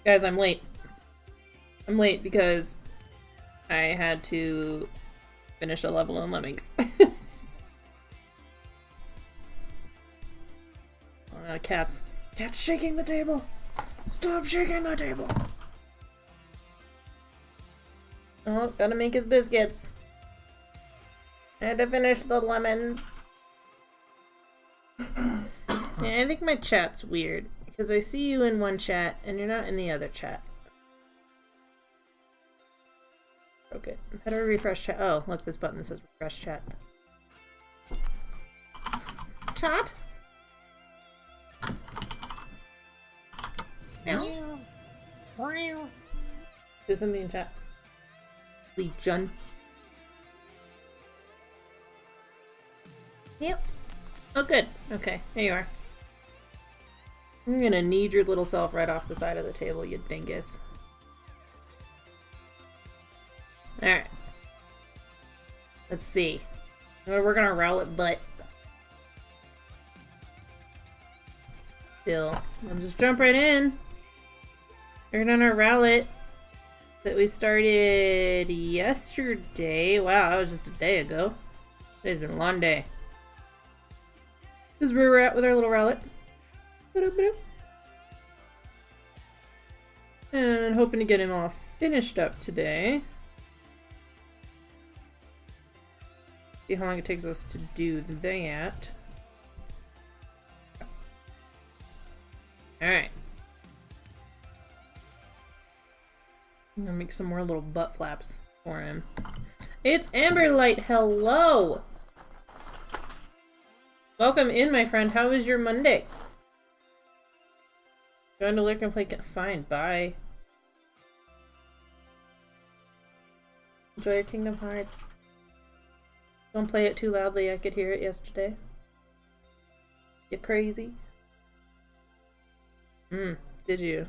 Guys, I'm late. I'm late because I had to finish a level in Lemmings. Cats. Cat's shaking the table! Stop shaking the table! Oh, gotta make his biscuits. I had to finish the lemons. Yeah, I think my chat's weird. Because I see you in one chat, and you're not in the other chat. Okay, how do I refresh chat? Oh, look, this button says refresh chat. Chat? No. Is something in chat? Legion. Yep. Oh, good. Okay, here you are. I'm gonna need your little self right off the side of the table, you dingus. Alright. Let's see. I'm gonna work on our Rowlet butt. Still. I'll just jump right in. Working on our Rowlet that we started yesterday. Wow, that was just a day ago. Today's been a long day. This is where we're at with our little Rowlet. And hoping to get him all finished up today. See how long it takes us to do that. Alright. I'm gonna make some more little butt flaps for him. It's Amberlight, hello! Welcome in, my friend. How was your Monday? Going to lurk and play. Fine, bye. Enjoy your Kingdom Hearts. Don't play it too loudly, I could hear it yesterday. You crazy? Did you?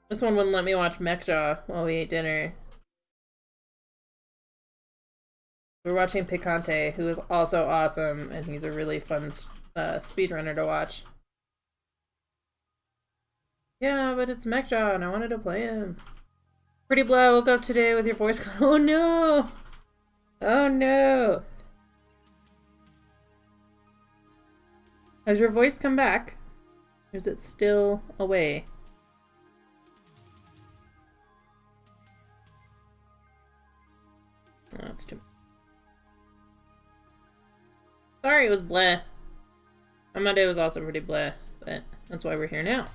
This one wouldn't let me watch Mechjaw while we ate dinner. We're watching Picante, who is also awesome, and he's a really fun speedrunner to watch. Yeah, but it's Mechjaw, and I wanted to play him. Pretty Blah, woke up today with your voice going, oh no! Oh no! Has your voice come back? Or is it still away? Oh, that's too much. Sorry, it was bleh. My Monday was also pretty bleh, but that's why we're here now.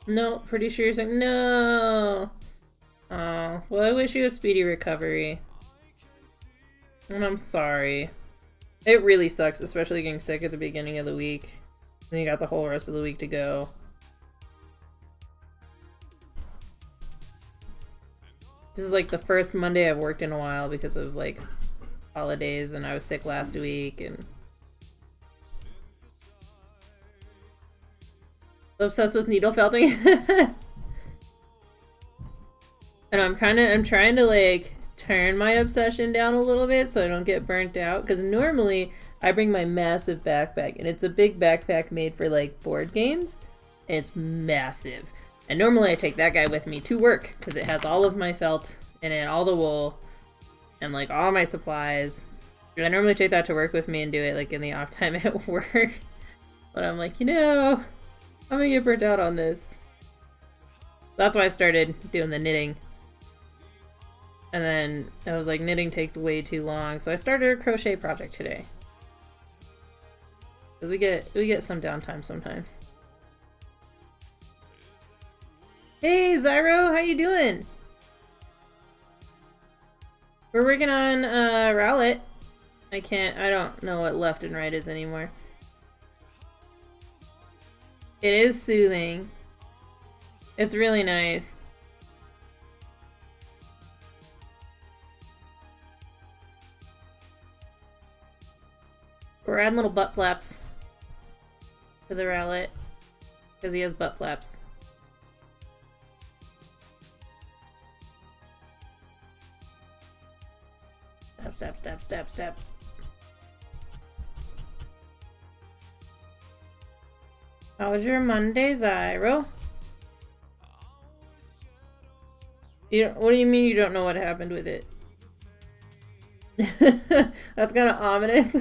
No, pretty sure you're saying no. Oh, well, I wish you a speedy recovery. And I'm sorry. It really sucks, especially getting sick at the beginning of the week. Then you got the whole rest of the week to go. This is like the first Monday I've worked in a while because of like holidays, and I was sick last week, and so obsessed with needle felting. And I'm trying to like turn my obsession down a little bit so I don't get burnt out, because normally I bring my massive backpack, and it's a big backpack made for like board games. And it's massive. And normally I take that guy with me to work because it has all of my felt in it, all the wool, and like all my supplies. And I normally take that to work with me and do it like in the off time at work. But I'm like, you know, I'm gonna get burnt out on this. That's why I started doing the knitting. And then I was like, knitting takes way too long, so I started a crochet project today. Because we get some downtime sometimes. Hey Zyro, how you doing? We're working on Rowlet. I don't know what left and right is anymore. It is soothing. It's really nice. We're adding little butt flaps to the Rowlet because he has butt flaps. Step, step, step, step. How was your Monday, Zyro? What do you mean you don't know what happened with it? That's kind of ominous.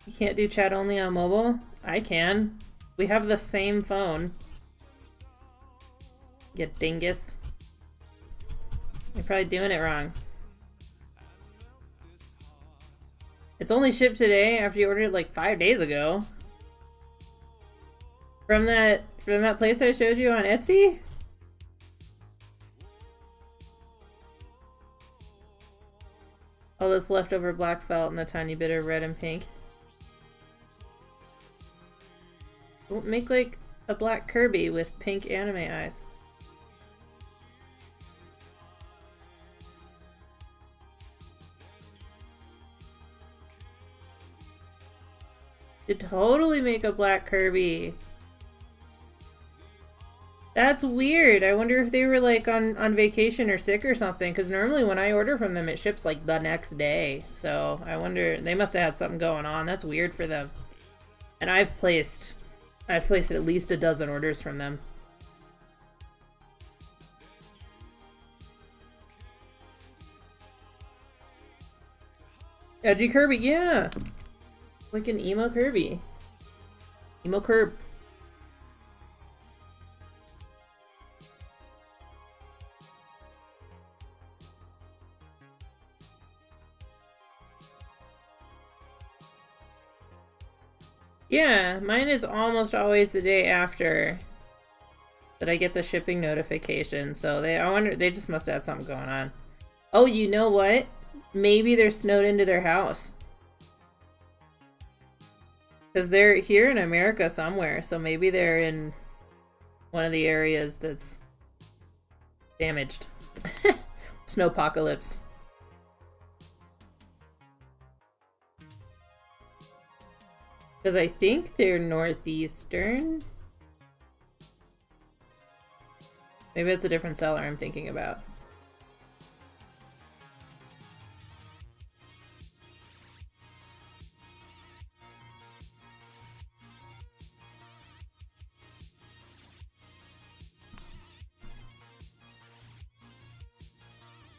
You can't do chat only on mobile? I can. We have the same phone. You dingus. You're probably doing it wrong. It's only shipped today after you ordered it like 5 days ago. From that place I showed you on Etsy? All this leftover black felt and a tiny bit of red and pink. Don't make like a black Kirby with pink anime eyes. You'd totally make a black Kirby. That's weird. I wonder if they were like on vacation or sick or something, because normally when I order from them it ships like the next day. So I wonder, they must have had something going on. That's weird for them. And I've placed at least a dozen orders from them. Edgy Kirby, yeah! Like an emo Kirby. Emo Kirb. Yeah, mine is almost always the day after that I get the shipping notification. So I wonder, they just must have had something going on. Oh, you know what? Maybe they're snowed into their house. Because they're here in America somewhere, so maybe they're in one of the areas that's damaged. Snowpocalypse. Because I think they're northeastern. Maybe it's a different seller I'm thinking about.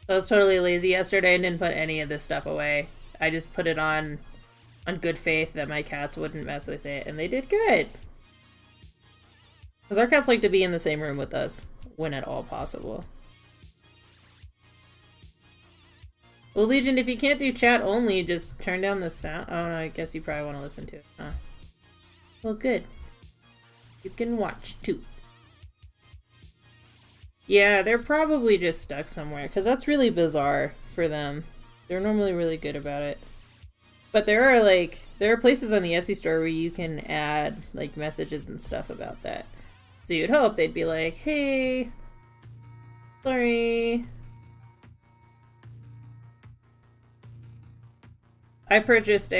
I was totally lazy yesterday and didn't put any of this stuff away. I just put it on good faith that my cats wouldn't mess with it, and they did good. Because our cats like to be in the same room with us, when at all possible. Well, Legion, if you can't do chat only, just turn down the sound. Oh, no, I guess you probably want to listen to it, huh? Well, good. You can watch, too. Yeah, they're probably just stuck somewhere, because that's really bizarre for them. They're normally really good about it. But there are places on the Etsy store where you can add, like, messages and stuff about that. So you'd hope they'd be like, hey, sorry. I purchased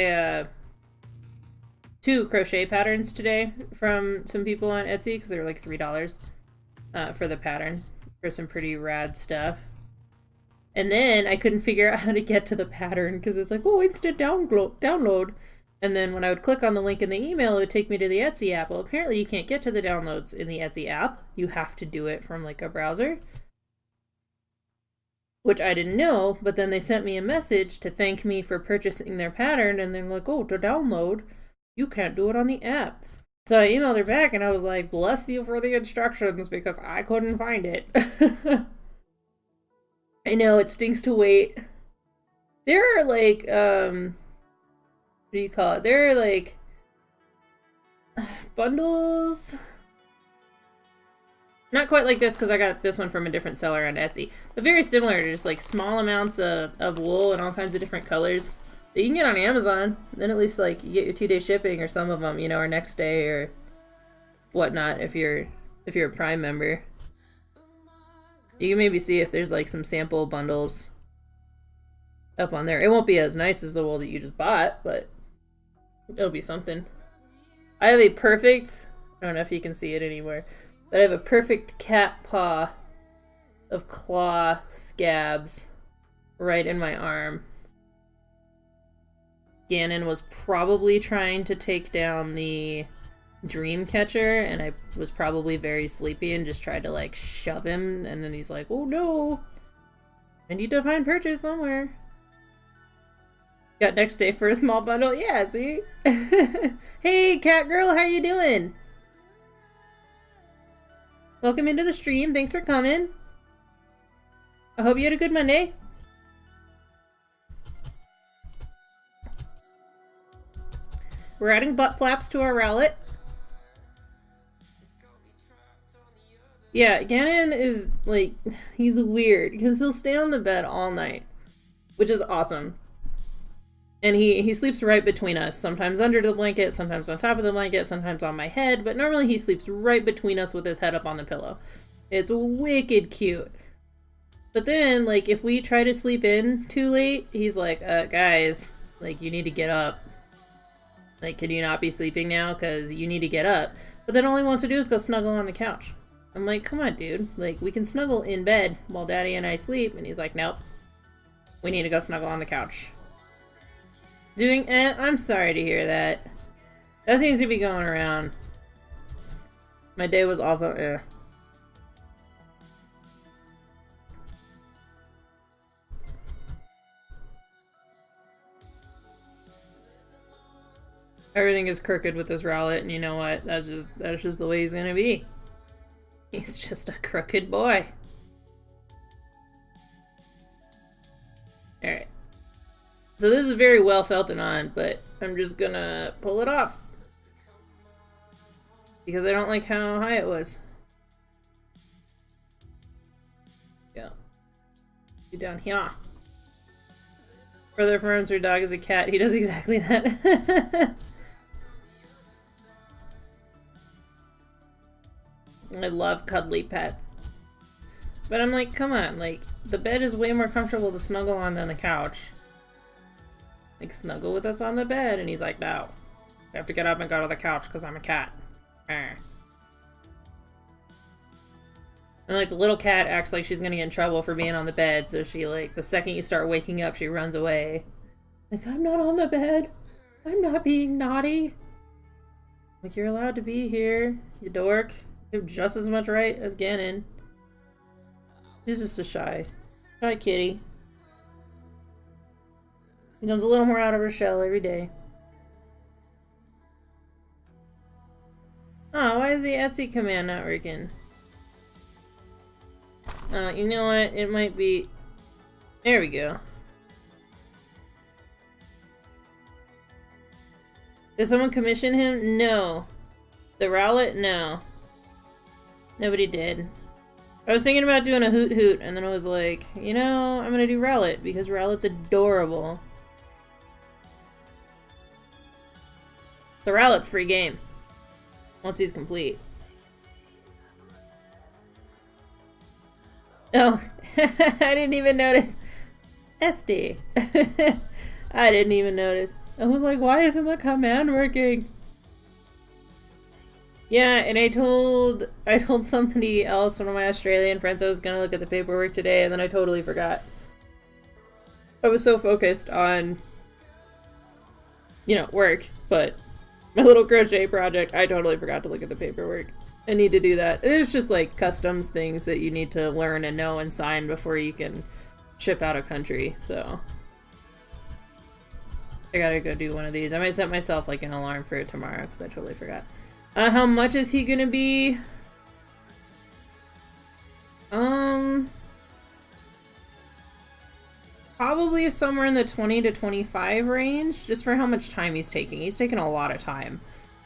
two crochet patterns today from some people on Etsy, because they were like $3 for the pattern, for some pretty rad stuff. And then I couldn't figure out how to get to the pattern because it's like, oh, instant download. And then when I would click on the link in the email, it would take me to the Etsy app. Well, apparently you can't get to the downloads in the Etsy app. You have to do it from like a browser. Which I didn't know, but then they sent me a message to thank me for purchasing their pattern, and they're like, oh, to download, you can't do it on the app. So I emailed her back and I was like, bless you for the instructions because I couldn't find it. I know, it stinks to wait. There are like, what do you call it? There are like bundles. Not quite like this because I got this one from a different seller on Etsy. But very similar, just like small amounts of wool in all kinds of different colors that you can get on Amazon. Then at least like you get your 2-day shipping, or some of them, you know, or next day or whatnot if you're a Prime member. You can maybe see if there's like some sample bundles up on there. It won't be as nice as the wool that you just bought, but It'll be something. I have a perfect, I don't know if you can see it anymore, but I have a perfect cat paw of claw scabs right in my arm. Ganon was probably trying to take down the dream catcher, and I was probably very sleepy and just tried to like shove him, and then he's like, oh no, I need to find purchase somewhere. Got next day for a small bundle. Yeah, see? Hey, cat girl, how you doing? Welcome into the stream. Thanks for coming. I hope you had a good Monday. We're adding butt flaps to our Rowlet. Yeah, Ganon is, like, he's weird, because he'll stay on the bed all night, which is awesome. And he sleeps right between us, sometimes under the blanket, sometimes on top of the blanket, sometimes on my head, but normally he sleeps right between us with his head up on the pillow. It's wicked cute. But then, like, if we try to sleep in too late, he's like, guys, like, you need to get up. Like, can you not be sleeping now? Because you need to get up. But then all he wants to do is go snuggle on the couch. I'm like, come on, dude. Like, we can snuggle in bed while Daddy and I sleep. And he's like, nope. We need to go snuggle on the couch. I'm sorry to hear that. That seems to be going around. My day was also, Everything is crooked with this Rowlet, and you know what? That's just the way he's gonna be. He's just a crooked boy. Alright. So this is very well felted on, but I'm just gonna pull it off. Because I don't like how high it was. Yeah. Get down here. Brother affirms her dog is a cat. He does exactly that. I love cuddly pets. But I'm like, come on, like, the bed is way more comfortable to snuggle on than the couch. Like, snuggle with us on the bed. And he's like, no. I have to get up and go to the couch because I'm a cat. And like, the little cat acts like she's gonna get in trouble for being on the bed, so she, like, the second you start waking up, she runs away. Like, I'm not on the bed. I'm not being naughty. Like, you're allowed to be here, you dork. You have just as much right as Ganon. He's just a shy kitty. She comes a little more out of her shell every day. Oh, why is the Etsy command not working? You know what? It might be... There we go. Did someone commission him? No. The Rowlet? No. Nobody did. I was thinking about doing a Hoot Hoot, and then I was like, you know, I'm gonna do Rowlet, because Rowlet's adorable. The Rowlet's free game. Once he's complete. Oh, I didn't even notice. SD. I didn't even notice. I was like, why isn't the command working? Yeah, and I told somebody else, one of my Australian friends, I was gonna look at the paperwork today, and then I totally forgot. I was so focused on, you know, work, but my little crochet project, I totally forgot to look at the paperwork. I need to do that. It's just like customs things that you need to learn and know and sign before you can ship out of country, so I gotta go do one of these. I might set myself like an alarm for it tomorrow because I totally forgot. How much is he gonna be? Probably somewhere in the 20 to 25 range, just for how much time he's taking. He's taking a lot of time.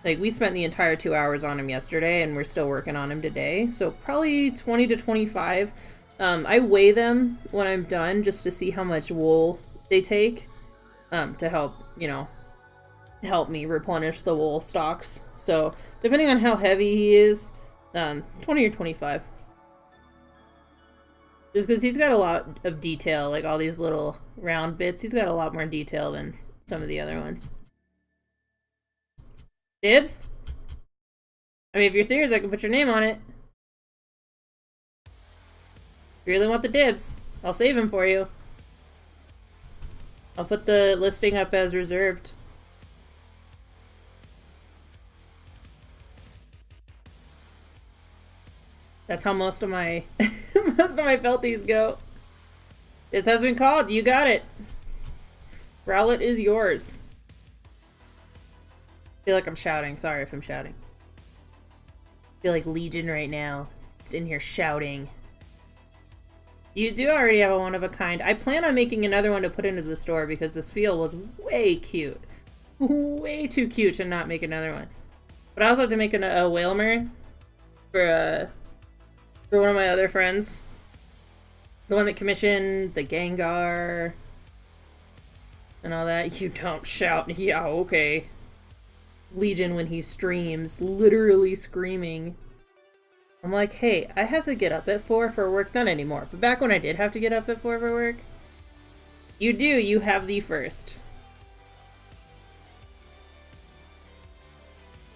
Like, we spent the entire 2 hours on him yesterday, and we're still working on him today. So probably 20 to 25. I weigh them when I'm done just to see how much wool they take, to help, you know, help me replenish the wool stocks. So, depending on how heavy he is, 20 or 25. Just because he's got a lot of detail, like all these little round bits. He's got a lot more detail than some of the other ones. Dibs? I mean, if you're serious, I can put your name on it. If you really want the dibs, I'll save him for you. I'll put the listing up as reserved. That's how most of my most of my felties go. This has been called. You got it. Rowlet is yours. I feel like I'm shouting. Sorry if I'm shouting. I feel like Legion right now. Just in here shouting. You do already have a one-of-a-kind. I plan on making another one to put into the store because this feel was way cute. Way too cute to not make another one. But I also have to make a Whalmer for one of my other friends. The one that commissioned the Gengar and all that. You don't shout. Yeah, okay. Legion when he streams, literally screaming. I'm like, hey, I have to get up at 4 for work. Not anymore, but back when I did have to get up at 4 for work. You do, you have the first.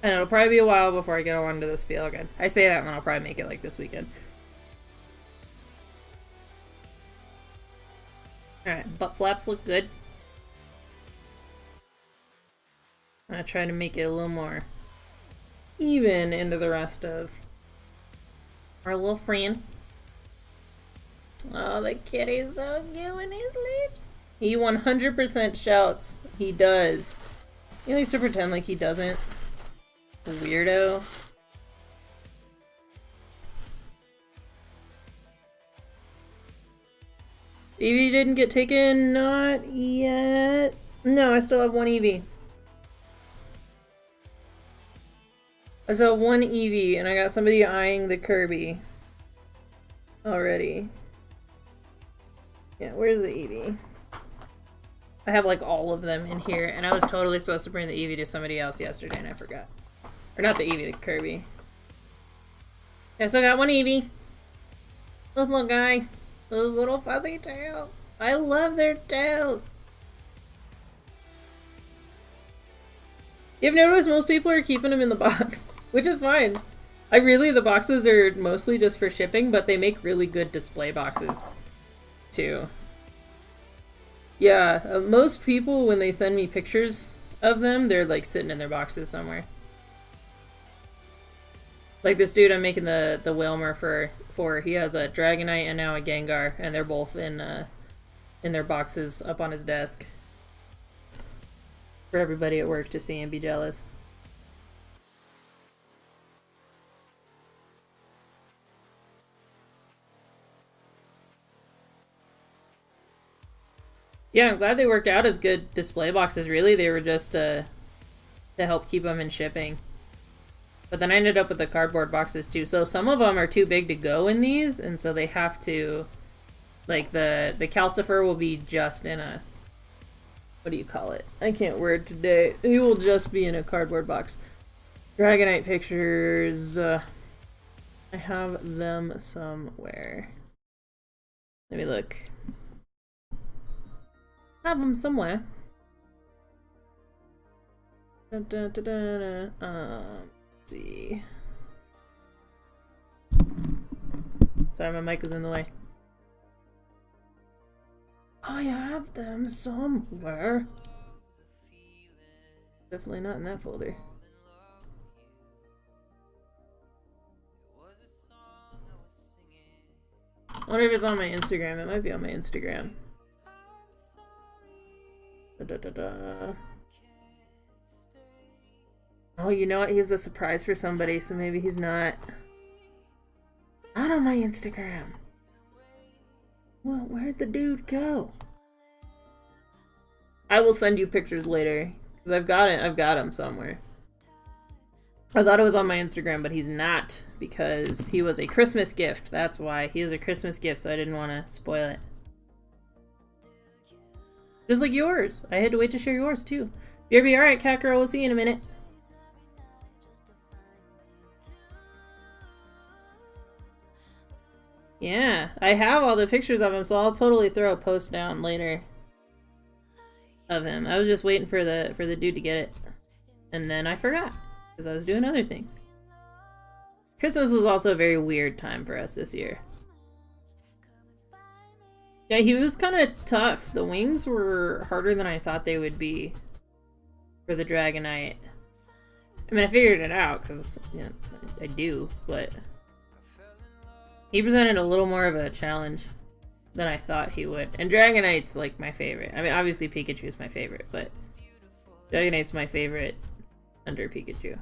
And it'll probably be a while before I get on to this field again. I say that and then I'll probably make it like this weekend. Alright, butt flaps look good. I'm gonna try to make it a little more even into the rest of our little friend. Oh, the kitty's so cute when he sleeps. He 100% shouts. He does. He likes to pretend like he doesn't. Weirdo. Eevee didn't get taken? Not yet. No, I still have one Eevee. I still have one Eevee, and I got somebody eyeing the Kirby already. Yeah, where's the Eevee? I have like all of them in here, and I was totally supposed to bring the Eevee to somebody else yesterday, and I forgot. Or not the Eevee, the Kirby. Yeah, so I got one Eevee. This little guy. Those little fuzzy tails. I love their tails. You've noticed most people are keeping them in the box, which is fine. The boxes are mostly just for shipping, but they make really good display boxes, too. Yeah, most people, when they send me pictures of them, they're like sitting in their boxes somewhere. Like this dude I'm making the Whalmer for, he has a Dragonite and now a Gengar, and they're both in their boxes up on his desk. For everybody at work to see and be jealous. Yeah, I'm glad they worked out as good display boxes, really. They were just to help keep them in shipping. But then I ended up with the cardboard boxes too. So some of them are too big to go in these, and so they have to, like the Calcifer will be just in a, what do you call it? I can't word today. He will just be in a cardboard box. Dragonite pictures. I have them somewhere. Let me look. I have them somewhere. Let's see. Sorry, my mic is in the way. I have them somewhere. Definitely not in that folder. I wonder if it's on my Instagram. It might be on my Instagram. Oh, you know what? He was a surprise for somebody, so maybe he's not on my Instagram. Well, where'd the dude go? I will send you pictures later, because I've got him somewhere. I thought it was on my Instagram, but he's not, because he was a Christmas gift. That's why. He was a Christmas gift, so I didn't want to spoil it. Just like yours. I had to wait to share yours, too. BRB, alright, cat girl, we'll see you in a minute. Yeah, I have all the pictures of him, so I'll totally throw a post down later of him. I was just waiting for the dude to get it, and then I forgot. because I was doing other things. Christmas was also a very weird time for us this year. Yeah, he was kind of tough. The wings were harder than I thought they would be for the Dragonite. I mean, I figured it out, because, you know, I do, but he presented a little more of a challenge than I thought he would. And Dragonite's, like, my favorite. I mean, obviously Pikachu's my favorite, but Dragonite's my favorite under Pikachu.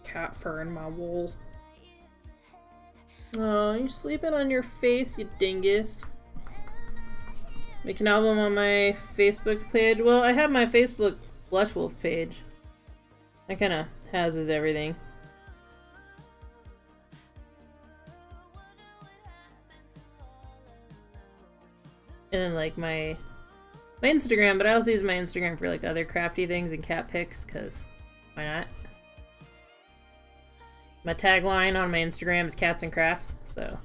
Cat fur in my wool. Oh, you're sleeping on your face, you dingus. Make an album on my Facebook page. Well, I have my Facebook Blush Wolf page. That kind of houses everything. And then, like, my Instagram, but I also use my Instagram for, like, other crafty things and cat pics, because why not? My tagline on my Instagram is cats and crafts, so.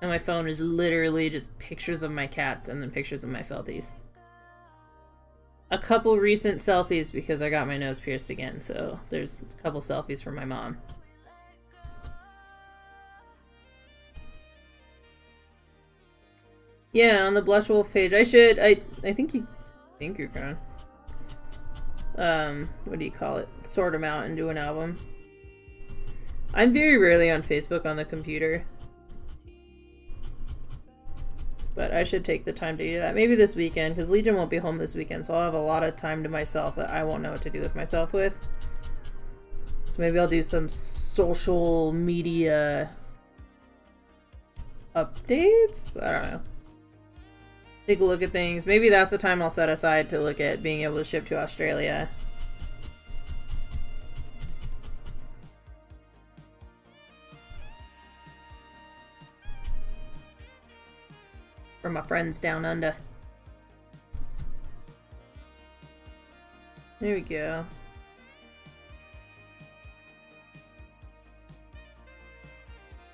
And my phone is literally just pictures of my cats and then pictures of my Felties. A couple recent selfies because I got my nose pierced again, so there's a couple selfies from my mom. Yeah, on the Blush Wolf page. I think you can. What do you call it? Sort them out and do an album. I'm very rarely on Facebook on the computer. But I should take the time to do that. Maybe this weekend, because Legion won't be home this weekend, so I'll have a lot of time to myself that I won't know what to do with myself with. So maybe I'll do some social media updates? I don't know. Take a look at things. Maybe that's the time I'll set aside to look at being able to ship to Australia. For my friends down under. There we go.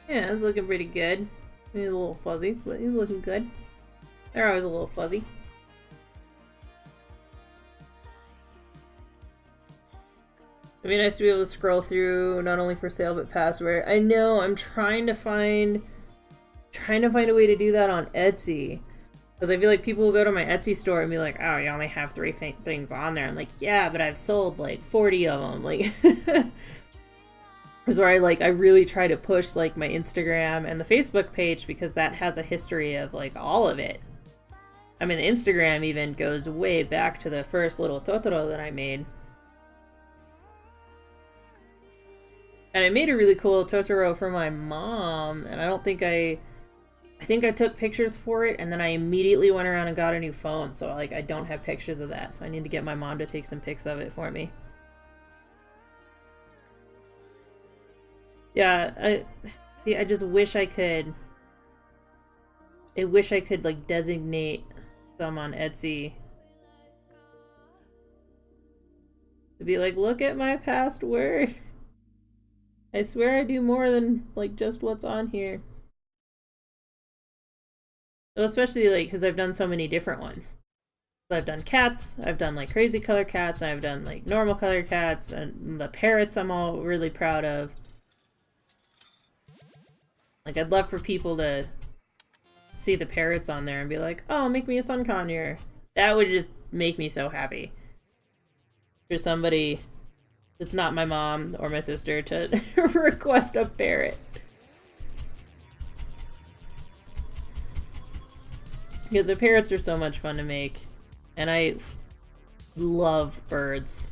Yeah, it's looking pretty good. Maybe a little fuzzy, but he's looking good. They're always a little fuzzy. It'd be nice to be able to scroll through, not only for sale, but password. I know, I'm trying to find a way to do that on Etsy. Because I feel like people will go to my Etsy store and be like, oh, you only have 3 things on there. I'm like, yeah, but I've sold like 40 of them. Like, is where I really try to push like my Instagram and the Facebook page, because that has a history of like all of it. I mean, the Instagram even goes way back to the first little Totoro that I made. And I made a really cool Totoro for my mom, and I think I took pictures for it, and then I immediately went around and got a new phone, so like I don't have pictures of that, so I need to get my mom to take some pics of it for me. Yeah, I just wish I could. I wish I could like designate some on Etsy to be like, look at my past works. I swear I do more than like just what's on here. Well, especially like because I've done so many different ones. So I've done cats, I've done like crazy color cats, and I've done like normal color cats, and the parrots I'm all really proud of. Like, I'd love for people to see the parrots on there and be like, oh, make me a sun conure. That would just make me so happy. For somebody that's not my mom or my sister to request a parrot. Because the parrots are so much fun to make. And I love birds.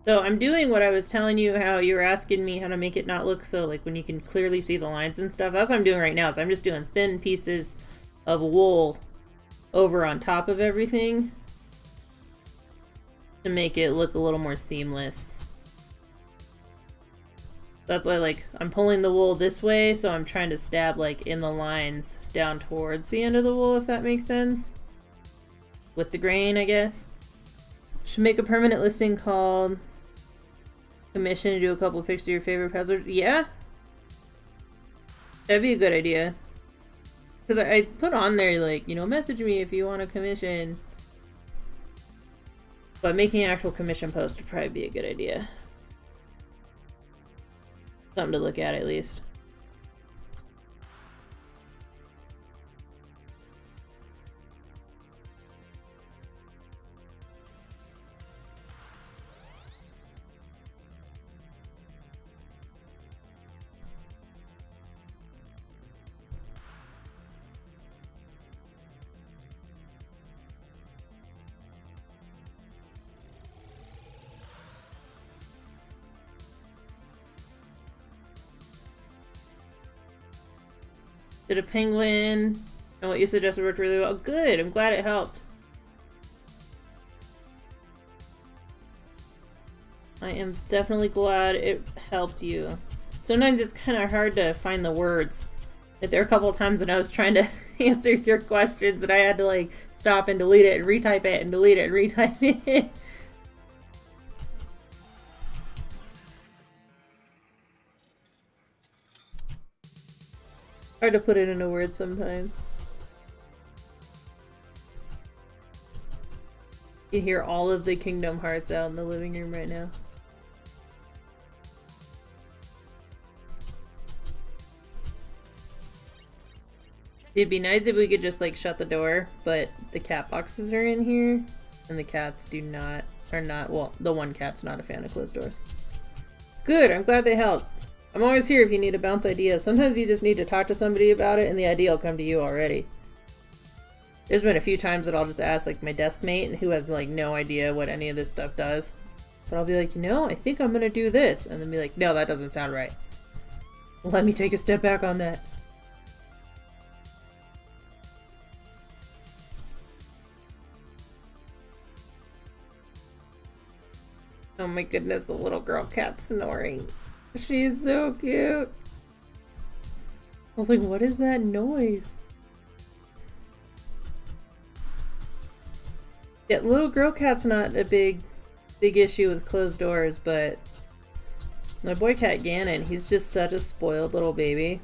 So I'm doing what I was telling you, how you were asking me how to make it not look so, like, when you can clearly see the lines and stuff. That's what I'm doing right now, is I'm just doing thin pieces of wool over on top of everything to make it look a little more seamless. That's why, like, I'm pulling the wool this way, so I'm trying to stab, like, in the lines down towards the end of the wool, if that makes sense. With the grain, I guess. Should make a permanent listing called commission to do a couple of pics of your favorite passwords. Yeah? That'd be a good idea. Because I put on there, like, you know, message me if you want a commission. But making an actual commission post would probably be a good idea. Something to look at least. Did a penguin and what you suggested worked really well? Good, I'm glad it helped. I am definitely glad it helped you. Sometimes it's kind of hard to find the words. Like, there are a couple of times when I was trying to answer your questions and I had to like stop and delete it and retype it and delete it and retype it. Hard to put it into words sometimes. You can hear all of the Kingdom Hearts out in the living room right now. It'd be nice if we could just like shut the door, but the cat boxes are in here, and the cats are not, well, the one cat's not a fan of closed doors. Good, I'm glad they helped. I'm always here if you need to bounce ideas. Sometimes you just need to talk to somebody about it and the idea will come to you already. There's been a few times that I'll just ask like my desk mate who has like no idea what any of this stuff does. But I'll be like, you know, I think I'm gonna do this. And then be like, no, that doesn't sound right. Let me take a step back on that. Oh my goodness, the little girl cat's snoring. She's so cute. I was like, what is that noise? Yeah, little girl cat's not a big issue with closed doors, but my boy cat Gannon, he's just such a spoiled little baby.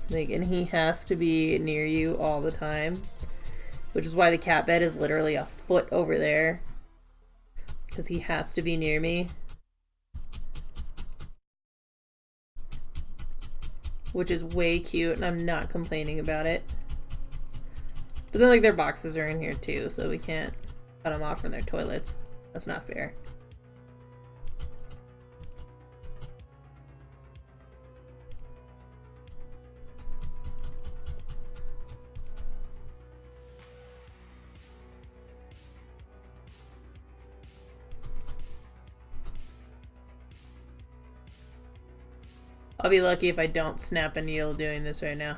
Like, and he has to be near you all the time. Which is why the cat bed is literally a foot over there. Because he has to be near me. Which is way cute, and I'm not complaining about it. But then, like, their boxes are in here too, so we can't cut them off from their toilets. That's not fair. I'll be lucky if I don't snap a needle doing this right now.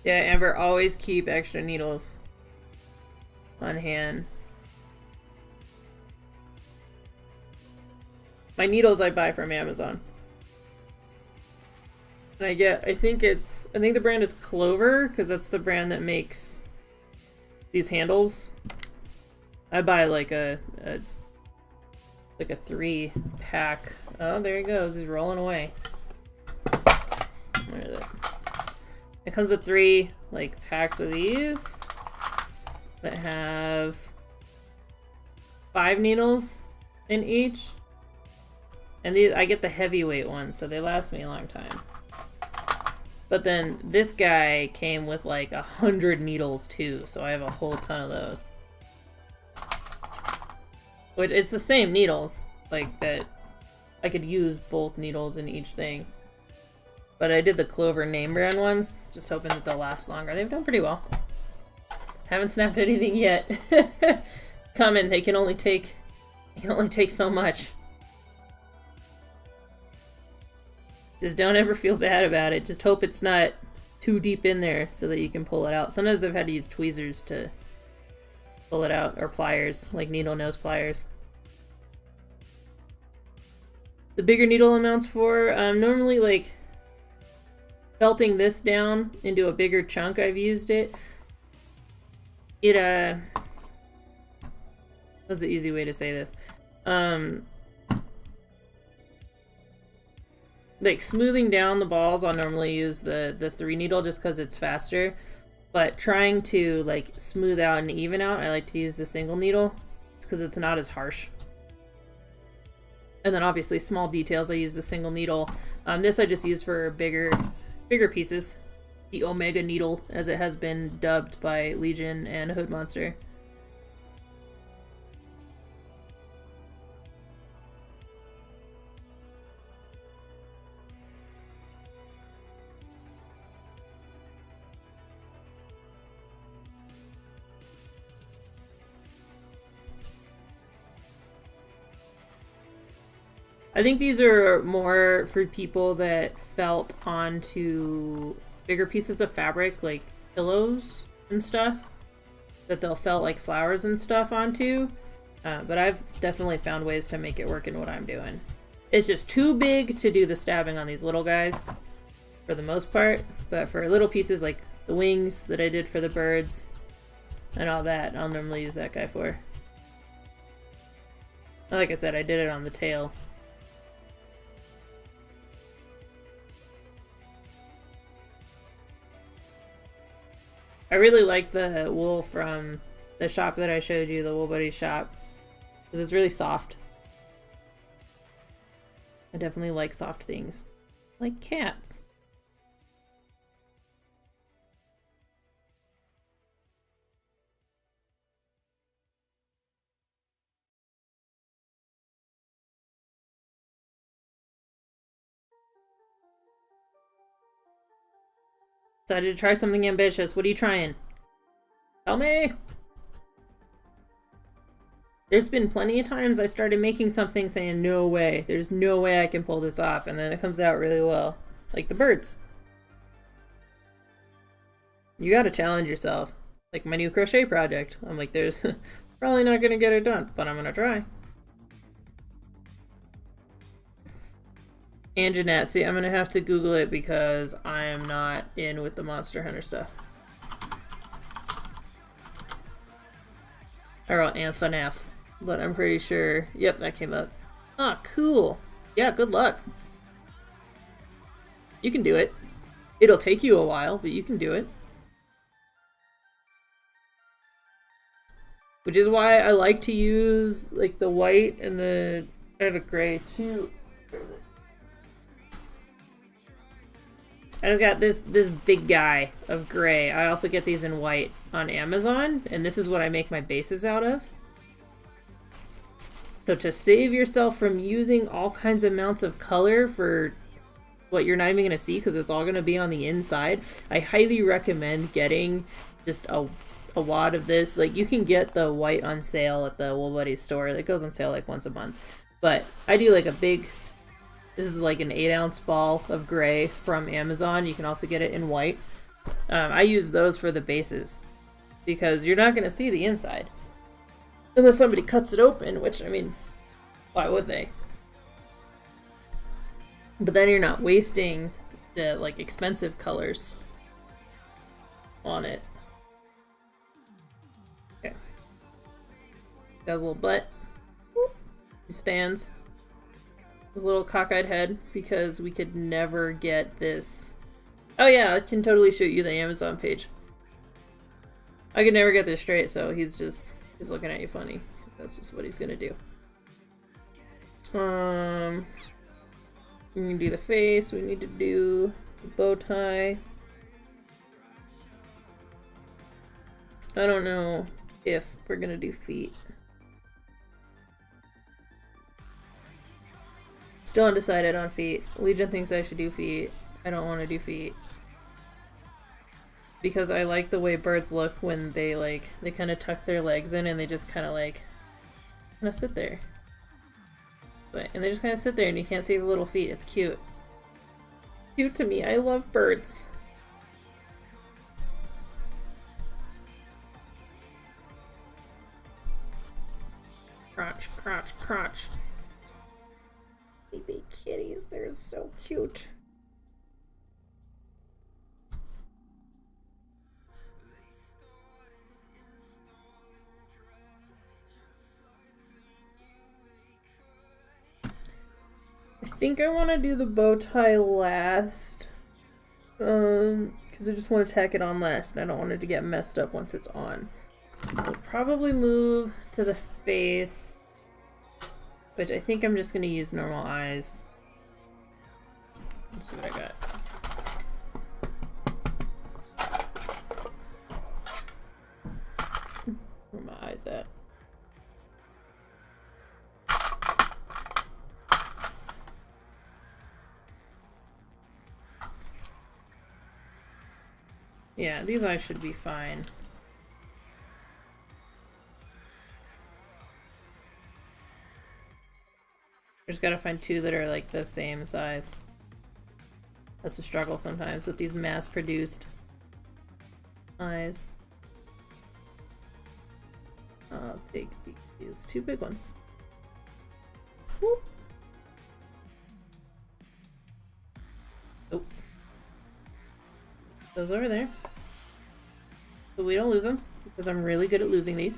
Yeah, Amber, always keep extra needles on hand. My needles I buy from Amazon. And I think the brand is Clover, because that's the brand that makes these handles. I buy like a 3-pack. Oh, there he goes. He's rolling away. Where is it? It comes with 3 like packs of these that have 5 needles in each. And these I get the heavyweight ones, so they last me a long time. But then this guy came with like 100 needles too, so I have a whole ton of those. Which, it's the same needles, like, that I could use both needles in each thing. But I did the Clover name brand ones, just hoping that they'll last longer. They've done pretty well. Haven't snapped anything yet. Coming, they can only take so much. Just don't ever feel bad about it. Just hope it's not too deep in there so that you can pull it out. Sometimes I've had to use tweezers to pull it out, or pliers, like needle nose pliers. The bigger needle amounts for, normally like felting this down into a bigger chunk, I've used it. That's the easy way to say this. Like smoothing down the balls, I'll normally use the 3 needle just because it's faster. But trying to like smooth out and even out, I like to use the single needle because it's not as harsh. And then obviously small details, I use the single needle. This I just use for bigger pieces. The Omega needle, as it has been dubbed by Legion and Hood Monster. I think these are more for people that felt onto bigger pieces of fabric, like pillows and stuff, that they'll felt like flowers and stuff onto. But I've definitely found ways to make it work in what I'm doing. It's just too big to do the stabbing on these little guys, for the most part. But for little pieces like the wings that I did for the birds and all that, I'll normally use that guy for. Like I said, I did it on the tail. I really like the wool from the shop that I showed you, the Wool Buddy shop, because it's really soft. I definitely like soft things. Like cats. Decided to try something ambitious. What are you trying? Tell me! There's been plenty of times I started making something saying, no way, there's no way I can pull this off, and then it comes out really well. Like the birds. You gotta challenge yourself. Like my new crochet project. I'm like, there's probably not gonna get it done, but I'm gonna try. And Jeanette, see, I'm gonna have to Google it because I am not in with the Monster Hunter stuff. Or FNAF, but I'm pretty sure. Yep, that came up. Ah, cool. Yeah, good luck. You can do it. It'll take you a while, but you can do it. Which is why I like to use like the white and the kind of gray too. I've got this big guy of gray. I also get these in white on Amazon, and this is what I make my bases out of. So to save yourself from using all kinds of amounts of color for what you're not even going to see because it's all going to be on the inside, I highly recommend getting just a wad of this. Like, you can get the white on sale at the Wool Buddy store. It goes on sale like once a month. But I do like a big... This is like an 8-ounce ball of gray from Amazon. You can also get it in white. I use those for the bases because you're not going to see the inside unless somebody cuts it open, which, I mean, why would they? But then you're not wasting the like expensive colors on it. Okay. Got a little butt. He stands. His little cockeyed head, because we could never get this. Oh yeah, I can totally shoot you the Amazon page. I could never get this straight, so he's looking at you funny. That's just what he's gonna do. We can do the face, we need to do the bow tie. I don't know if we're gonna do feet. Still undecided on feet. Legion thinks I should do feet. I don't want to do feet. Because I like the way birds look when they kind of tuck their legs in and they just kind of sit there. And they just kind of sit there and you can't see the little feet. It's cute. Cute to me. I love birds. crotch. Baby kitties, they're so cute. I think I want to do the bow tie last. Because I just want to tack it on last, and I don't want it to get messed up once it's on. I'll probably move to the face, which I think I'm just going to use normal eyes. Let's see what I got. Where are my eyes at? Yeah, these eyes should be fine. Just gotta find two that are like the same size. That's a struggle sometimes with these mass-produced eyes. I'll take these two big ones. Whoop. Oh. Those over there. So we don't lose them, because I'm really good at losing these.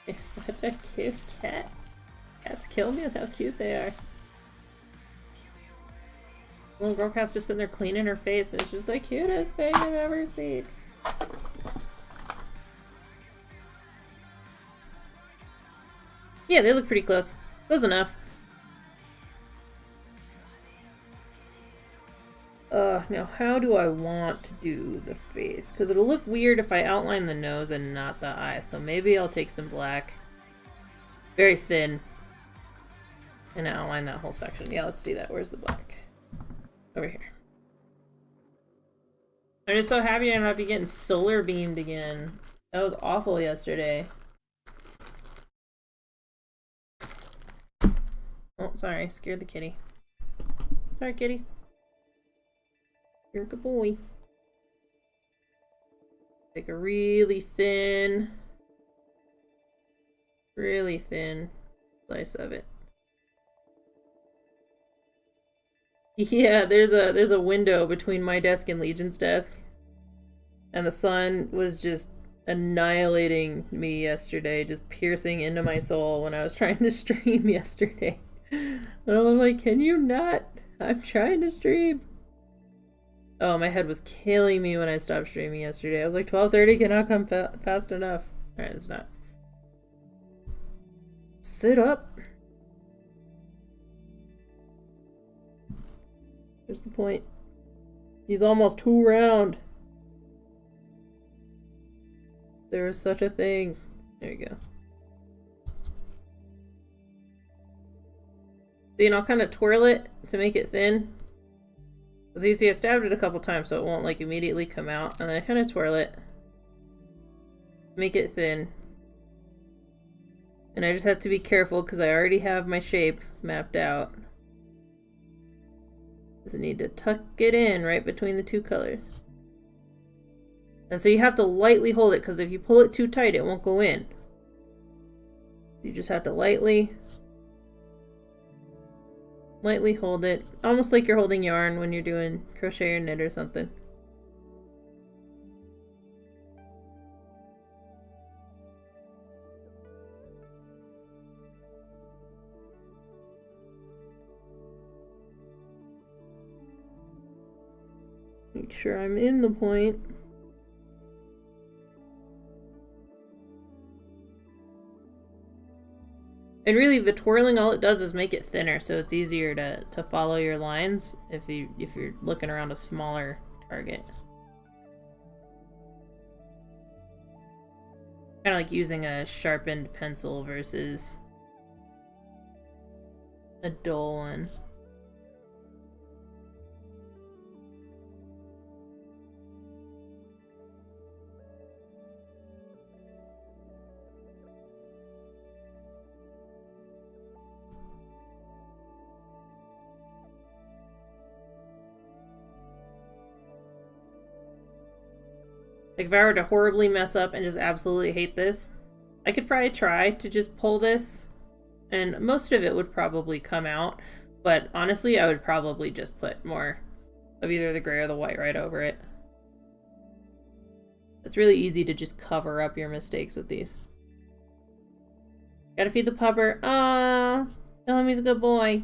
You're such a cute cat. Cats kill me with how cute they are. Little girl cat's just sitting there cleaning her face. It's just the cutest thing I've ever seen. Yeah, they look pretty close. Close enough. Now how do I want to do the face? Because it'll look weird if I outline the nose and not the eye. So maybe I'll take some black. Very thin. And outline that whole section. Yeah, let's do that. Where's the black? Over here. I'm just so happy I'm not be getting solar beamed again. That was awful yesterday. Oh, sorry. Scared the kitty. Sorry, kitty. You're a good boy. Take a really thin slice of it. Yeah, there's a window between my desk and Legion's desk. And the sun was just annihilating me yesterday, just piercing into my soul when I was trying to stream yesterday. And I'm like, can you not? I'm trying to stream. Oh, my head was killing me when I stopped streaming yesterday. I was like, 12:30 cannot come fast enough. Alright, it's not. Sit up. Here's the point. He's almost 2 round. There is such a thing. There you go. See, and I'll kind of twirl it to make it thin. Because you see, I stabbed it a couple times so it won't like immediately come out. And then I kind of twirl it. Make it thin. And I just have to be careful because I already have my shape mapped out. Just need to tuck it in right between the two colors. And so you have to lightly hold it because if you pull it too tight, it won't go in. You just have to lightly hold it. Almost like you're holding yarn when you're doing crochet or knit or something. Make sure I'm in the point. And really, the twirling, all it does is make it thinner, so it's easier to follow your lines if you're looking around a smaller target. Kind of like using a sharpened pencil versus a dull one. Like, if I were to horribly mess up and just absolutely hate this, I could probably try to just pull this, and most of it would probably come out, but honestly, I would probably just put more of either the gray or the white right over it. It's really easy to just cover up your mistakes with these. Gotta feed the pupper. Ah, tell him he's a good boy.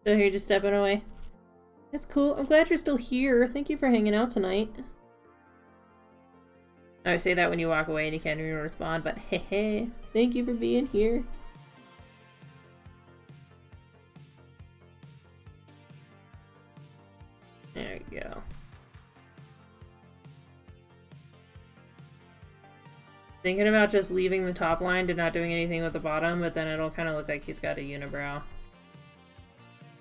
So you're just stepping away. That's cool. I'm glad you're still here. Thank you for hanging out tonight. I would say that when you walk away and you can't even respond, but hey, thank you for being here. There you go. Thinking about just leaving the top line to not doing anything with the bottom, but then it'll kind of look like he's got a unibrow.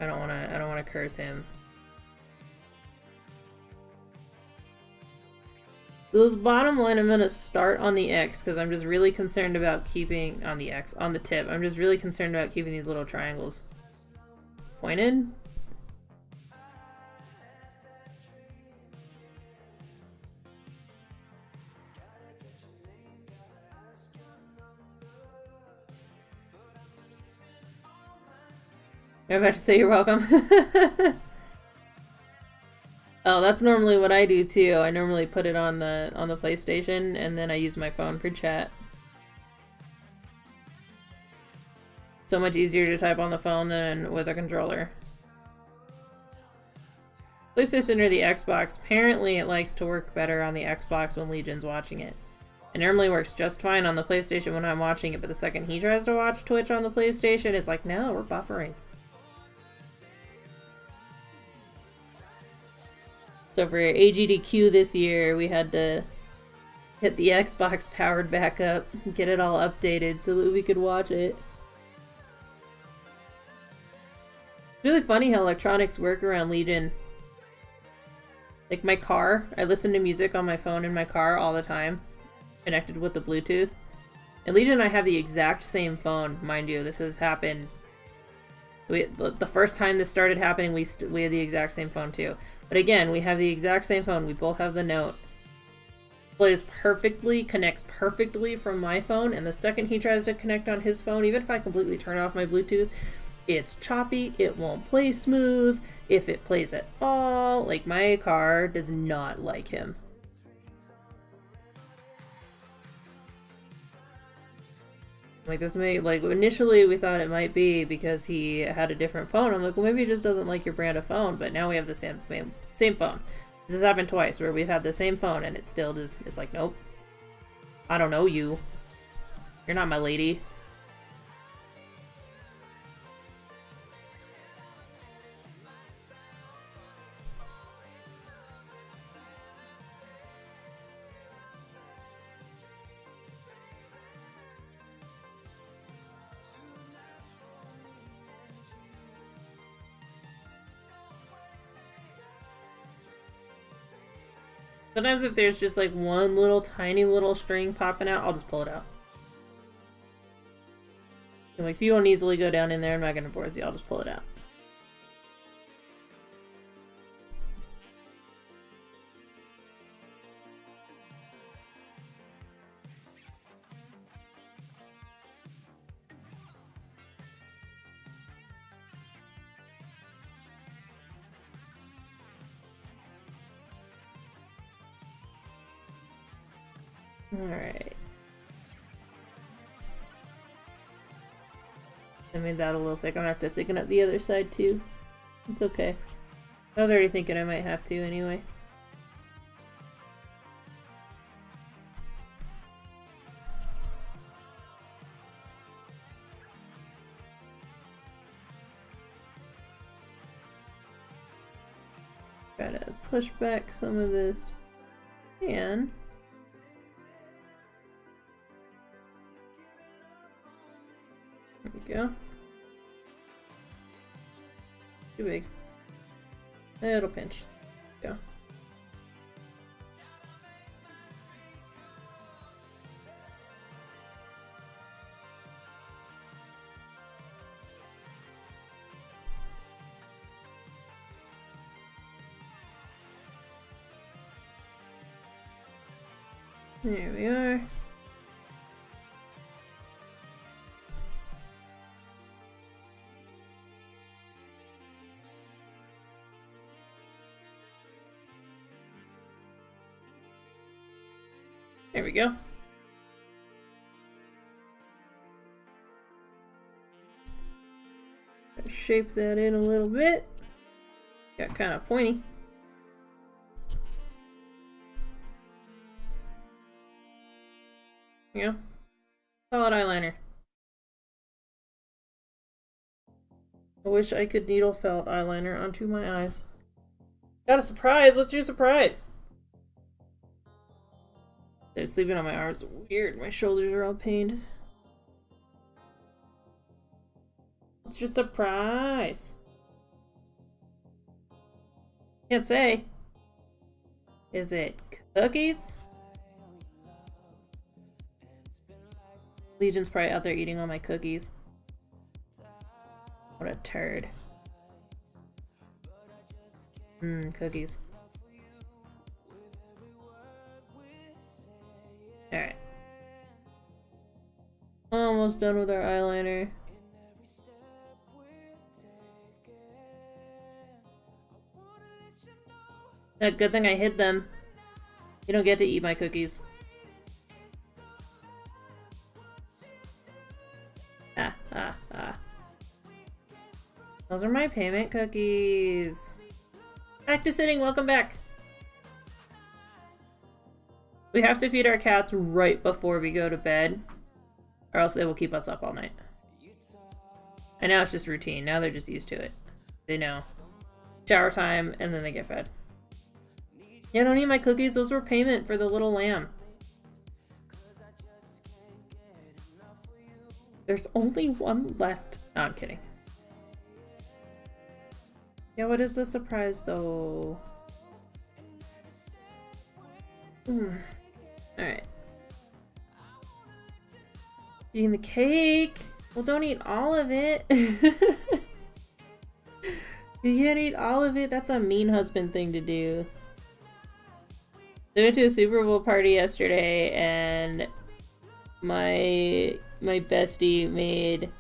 I don't wanna curse him. This bottom line, I'm gonna start on the X because I'm just really concerned about keeping on the tip. I'm just really concerned about keeping these little triangles pointed. I'm about to say you're welcome. Oh, that's normally what I do too. I normally put it on the PlayStation and then I use my phone for chat. So much easier to type on the phone than with a controller. PlayStation or the Xbox, apparently it likes to work better on the Xbox when Legion's watching it. It normally works just fine on the PlayStation when I'm watching it, but the second he tries to watch Twitch on the PlayStation, it's like, no, we're buffering. So for AGDQ this year, we had to hit the Xbox powered back up, get it all updated so that we could watch it. It's really funny how electronics work around Legion. Like my car, I listen to music on my phone in my car all the time, connected with the Bluetooth. And Legion and I have the exact same phone, mind you. This has happened. The first time this started happening, we had the exact same phone too. But again, we have the exact same phone. We both have the Note. Plays perfectly, connects perfectly from my phone, and the second he tries to connect on his phone, even if I completely turn off my Bluetooth, it's choppy, it won't play smooth, if it plays at all. Like, my car does not like him. Like, this may, like, initially we thought it might be because he had a different phone. I'm like, well, maybe he just doesn't like your brand of phone, but now we have the same phone. This has happened twice where we've had the same phone and it's still just, it's like, nope. I don't know you. You're not my lady. Sometimes if there's just like one little tiny little string popping out, I'll just pull it out. And like if you won't easily go down in there, I'm not gonna force you, I'll just pull it out. Alright. I made that a little thick. I'm gonna have to thicken up the other side too. It's okay. I was already thinking I might have to anyway. Try to push back some of this pan. There we go. Too big. It'll pinch. Go. There we are. There we go. Shape that in a little bit. Got kind of pointy. Yeah. Solid eyeliner. I wish I could needle felt eyeliner onto my eyes. Got a surprise! What's your surprise? They're sleeping on my arms. Weird. My shoulders are all pained. What's your surprise? Can't say. Is it cookies? Legion's probably out there eating all my cookies. What a turd. Cookies. Alright. Almost done with our eyeliner. Good thing I hid them. You don't get to eat my cookies. Those are my payment cookies. Back to sitting, welcome back. We have to feed our cats right before we go to bed, or else they will keep us up all night. And now it's just routine. Now they're just used to it. They know. Shower time, and then they get fed. Yeah, don't eat my cookies. Those were payment for the little lamb. There's only one left. No, I'm kidding. Yeah, what is the surprise, though? Alright. Eating the cake? Well, don't eat all of it. You can't eat all of it. That's a mean husband thing to do. I went to a Super Bowl party yesterday, and my bestie made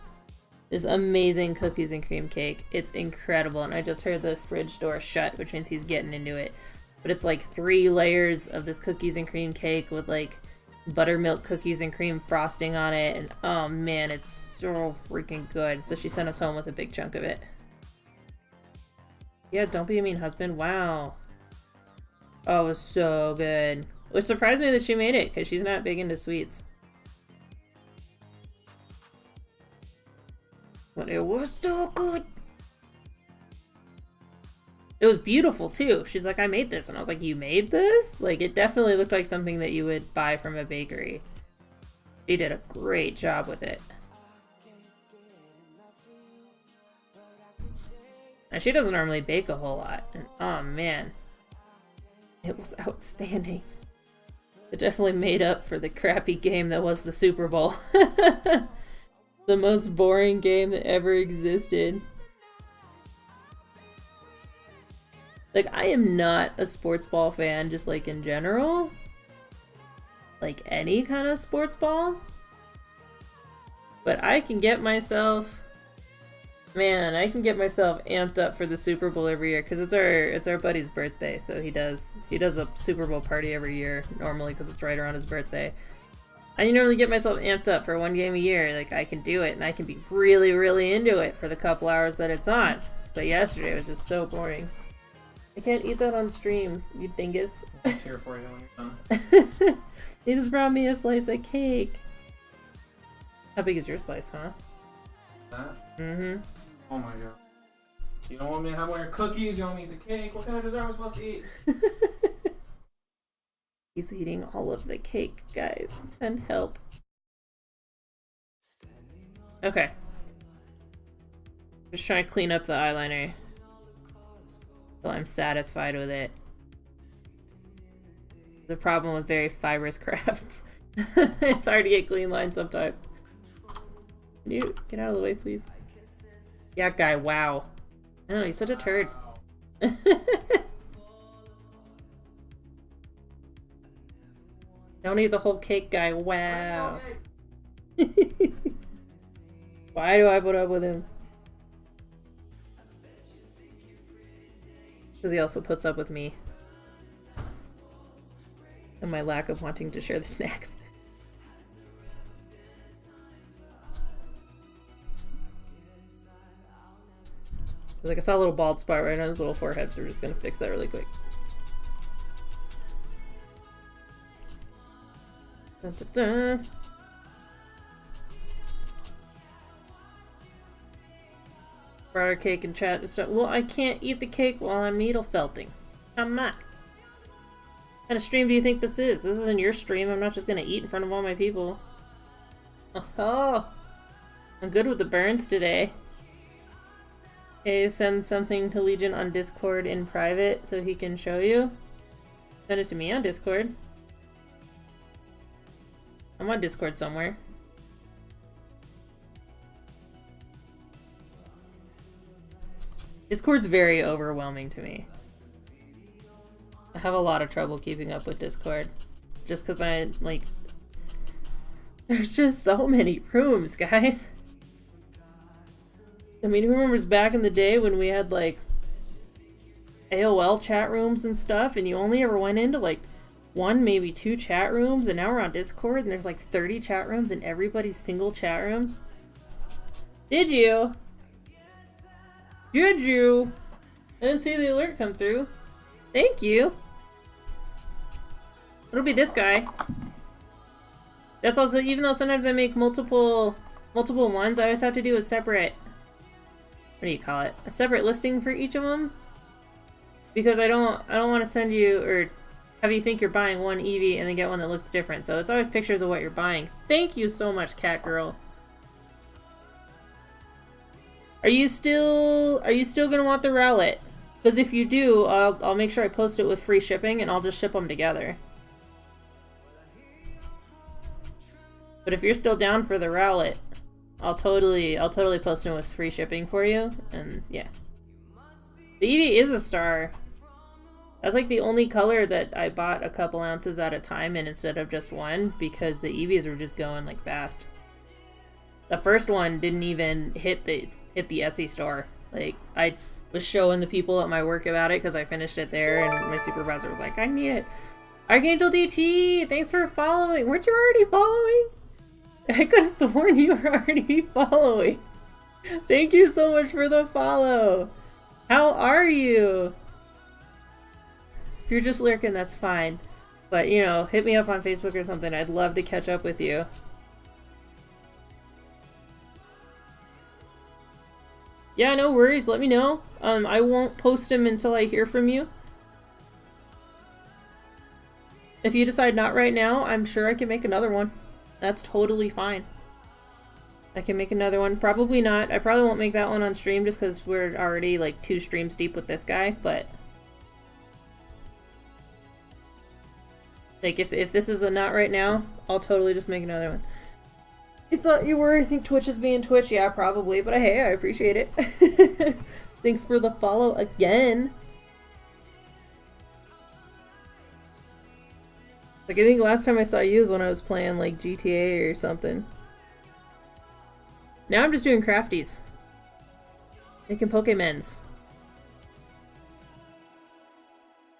this amazing cookies and cream cake. It's incredible, and I just heard the fridge door shut, which means he's getting into it. But it's like 3 layers of this cookies and cream cake with like buttermilk cookies and cream frosting on it, and oh man, it's so freaking good. So she sent us home with a big chunk of it. Yeah, don't be a mean husband. Wow. Oh, it was so good. Which surprised me that she made it, because she's not big into sweets. But it was so good. It was beautiful, too. She's like, I made this. And I was like, you made this? Like, it definitely looked like something that you would buy from a bakery. She did a great job with it. And she doesn't normally bake a whole lot. And oh, man. It was outstanding. It definitely made up for the crappy game that was the Super Bowl. The most boring game that ever existed. Like, I am not a sports ball fan, just like in general. Like any kind of sports ball. But I can get myself... Man, I can get myself amped up for the Super Bowl every year, because it's our buddy's birthday, so he does a Super Bowl party every year, normally, because it's right around his birthday. I normally get myself amped up for one game a year. Like, I can do it, and I can be really, really into it for the couple hours that it's on. But yesterday was just so boring. I can't eat that on stream, you dingus. It's here for you when you're done. He just brought me a slice of cake. How big is your slice, huh? That? Mm-hmm. Oh my god. You don't want me to have one of your cookies, you don't want me to eat the cake. What kind of dessert am I supposed to eat? He's eating all of the cake, guys. Send help. Okay. Just trying to clean up the eyeliner until I'm satisfied with it. The problem with very fibrous crafts. It's hard to get clean lines sometimes. Can you get out of the way, please? Yeah, guy, wow. I don't know, he's such a turd. Don't eat the whole cake, guy. Wow. Why do I put up with him? Because he also puts up with me. And my lack of wanting to share the snacks. Like, I saw a little bald spot right on his little forehead, so we're just gonna fix that really quick. Dun, dun, dun. Brought our cake and chat and stuff. Well, I can't eat the cake while I'm needle felting. Come on. What kind of stream do you think this is? This isn't your stream. I'm not just gonna eat in front of all my people. Oh, I'm good with the burns today. Okay, send something to Legion on Discord in private so he can show you. Send it to me on Discord. I'm on Discord somewhere. Discord's very overwhelming to me. I have a lot of trouble keeping up with Discord. Just because there's just so many rooms, guys. I mean, who remembers back in the day when we had, like, AOL chat rooms and stuff, and you only ever went into, like, 1, maybe 2 chat rooms, and now we're on Discord, and there's, like, 30 chat rooms in everybody's single chat room? Did you? Did you? I didn't see the alert come through. Thank you. It'll be this guy. That's also, even though sometimes I make multiple ones, I always have to do a separate, what do you call it? A separate listing for each of them. Because I don't want to send you, or have you think you're buying one Eevee and then get one that looks different. So it's always pictures of what you're buying. Thank you so much, Cat Girl. Are you still gonna want the Rowlet? Because if you do, I'll make sure I post it with free shipping and I'll just ship them together. But if you're still down for the Rowlet, I'll totally post them with free shipping for you. And yeah. The Eevee is a star. That's like the only color that I bought a couple ounces at a time in instead of just one, because the Eevees were just going like fast. The first one didn't even hit the Etsy store. Like, I was showing the people at my work about it because I finished it there, and my supervisor was like, I need it. Archangel DT, thanks for following. Weren't you already following? I could have sworn you were already following. Thank you so much for the follow. How are you? If you're just lurking, that's fine. But, you know, hit me up on Facebook or something. I'd love to catch up with you. Yeah, no worries. Let me know. I won't post them until I hear from you. If you decide not right now, I'm sure I can make another one. That's totally fine. I can make another one. Probably not. I probably won't make that one on stream just because we're already like 2 streams deep with this guy, but... Like, if this is a not right now, I'll totally just make another one. You thought you were? I think Twitch is being Twitch. Yeah, probably. But hey, I appreciate it. Thanks for the follow again. Like, I think last time I saw you was when I was playing, like, GTA or something. Now I'm just doing crafties. Making Pokemons.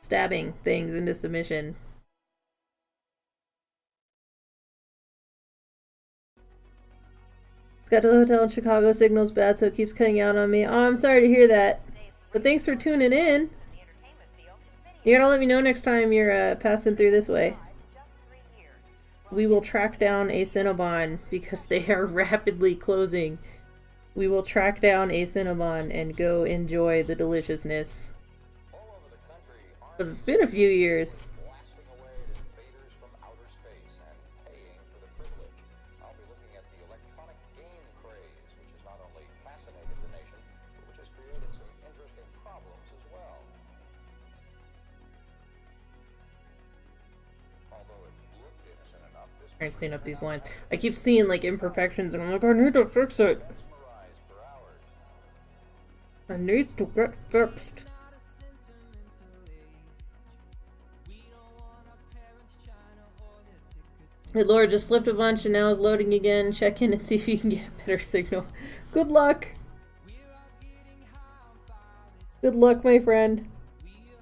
Stabbing things into submission. Got to the hotel in Chicago, signal's bad, so it keeps cutting out on me. Oh, I'm sorry to hear that. But thanks for tuning in. You gotta let me know next time you're passing through this way. We will track down a Cinnabon because they are rapidly closing. We will track down a Cinnabon and go enjoy the deliciousness. Because it's been a few years. Trying to clean up these lines. I keep seeing like imperfections and I'm like, I need to fix it. It needs to get fixed. Good lord, just slipped a bunch and now is loading again. Check in and see if you can get a better signal. Good luck! Good luck, my friend.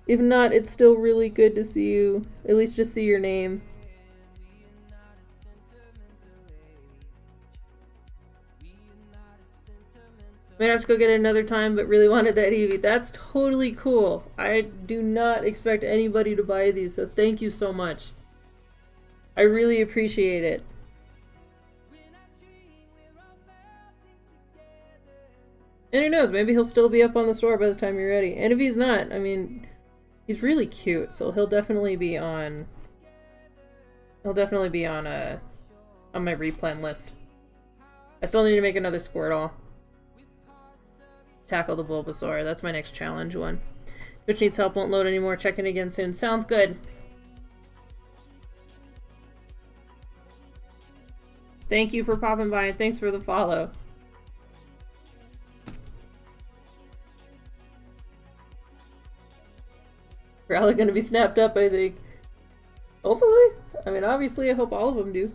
If not, it's still really good to see you. At least just see your name. Might have to go get it another time, but really wanted that Eevee. That's totally cool. I do not expect anybody to buy these, so thank you so much. I really appreciate it. And who knows, maybe he'll still be up on the store by the time you're ready. And if he's not, I mean, he's really cute, so he'll definitely be on... He'll definitely be on my replan list. I still need to make another Squirtle. Tackle the Bulbasaur. That's my next challenge one. Twitch needs help, won't load anymore. Check in again soon. Sounds good. Thank you for popping by and thanks for the follow. Probably gonna be snapped up, I think. Hopefully. I mean, obviously, I hope all of them do.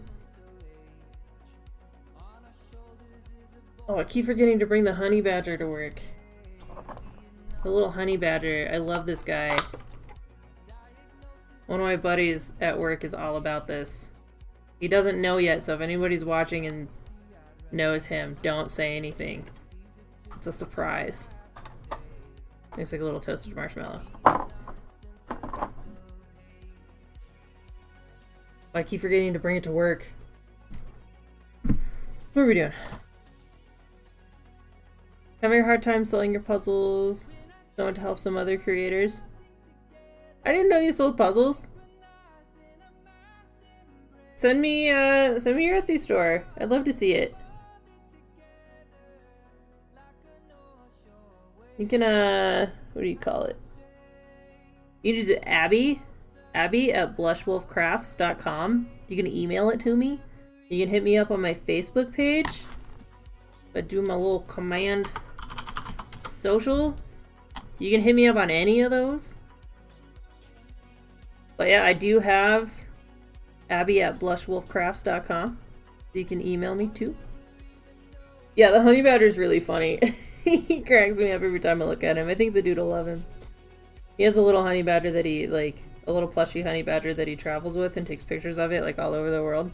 Oh, I keep forgetting to bring the honey badger to work. The little honey badger. I love this guy. One of my buddies at work is all about this. He doesn't know yet, so if anybody's watching and knows him, don't say anything. It's a surprise. Looks like a little toasted marshmallow. I keep forgetting to bring it to work. What are we doing? Having a hard time selling your puzzles. Going to help some other creators. I didn't know you sold puzzles. Send me your Etsy store. I'd love to see it. You can what do you call it? You can just Abby at blushwolfcrafts.com. You can email it to me. You can hit me up on my Facebook page. If I do my little command social. You can hit me up on any of those. But yeah, I do have Abby at blushwolfcrafts.com. You can email me too. Yeah, the honey badger is really funny. He cracks me up every time I look at him. I think the dude will love him. He has a little honey badger that he, like, a little plushy honey badger that he travels with and takes pictures of it, like, all over the world.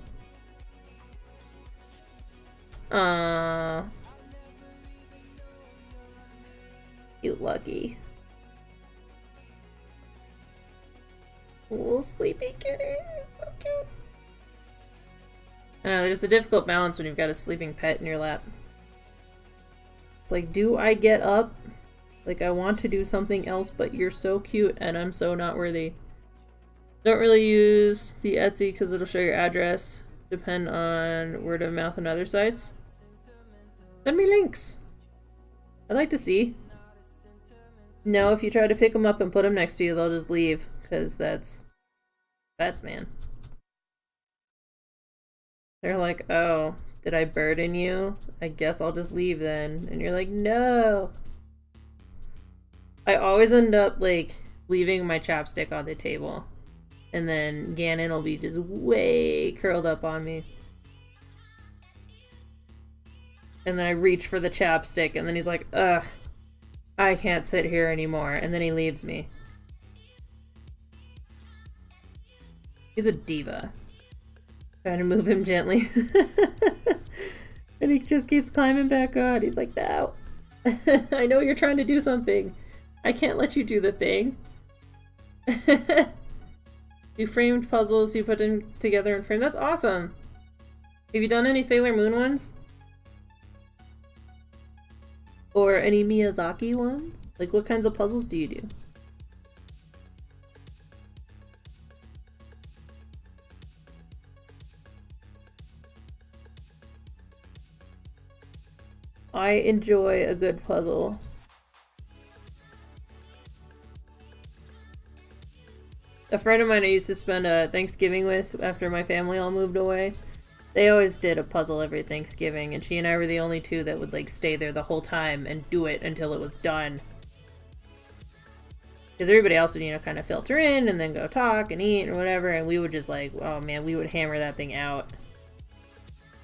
Cute Lucky. Little sleepy kitty. So cute. I know, there's a difficult balance when you've got a sleeping pet in your lap. Like, do I get up? Like, I want to do something else, but you're so cute and I'm so not worthy. Don't really use the Etsy because it'll show your address. Depend on word of mouth and other sites. Send me links. I'd like to see. No, if you try to pick them up and put them next to you, they'll just leave. Because that's man. They're like, oh, did I burden you? I guess I'll just leave then. And you're like, no. I always end up, like, leaving my chapstick on the table. And then Ganon will be just way curled up on me. And then I reach for the chapstick, and then he's like, ugh, I can't sit here anymore. And then he leaves me. He's a diva. Trying to move him gently. And he just keeps climbing back on. He's like, no. I know you're trying to do something. I can't let you do the thing. You framed puzzles, you put them together and frame. That's awesome. Have you done any Sailor Moon ones? Or any Miyazaki ones? Like, what kinds of puzzles do you do? I enjoy a good puzzle. A friend of mine I used to spend Thanksgiving with after my family all moved away. They always did a puzzle every Thanksgiving, and she and I were the only two that would, like, stay there the whole time and do it until it was done. Because everybody else would, you know, kind of filter in and then go talk and eat or whatever, and we would just like, oh man, we would hammer that thing out.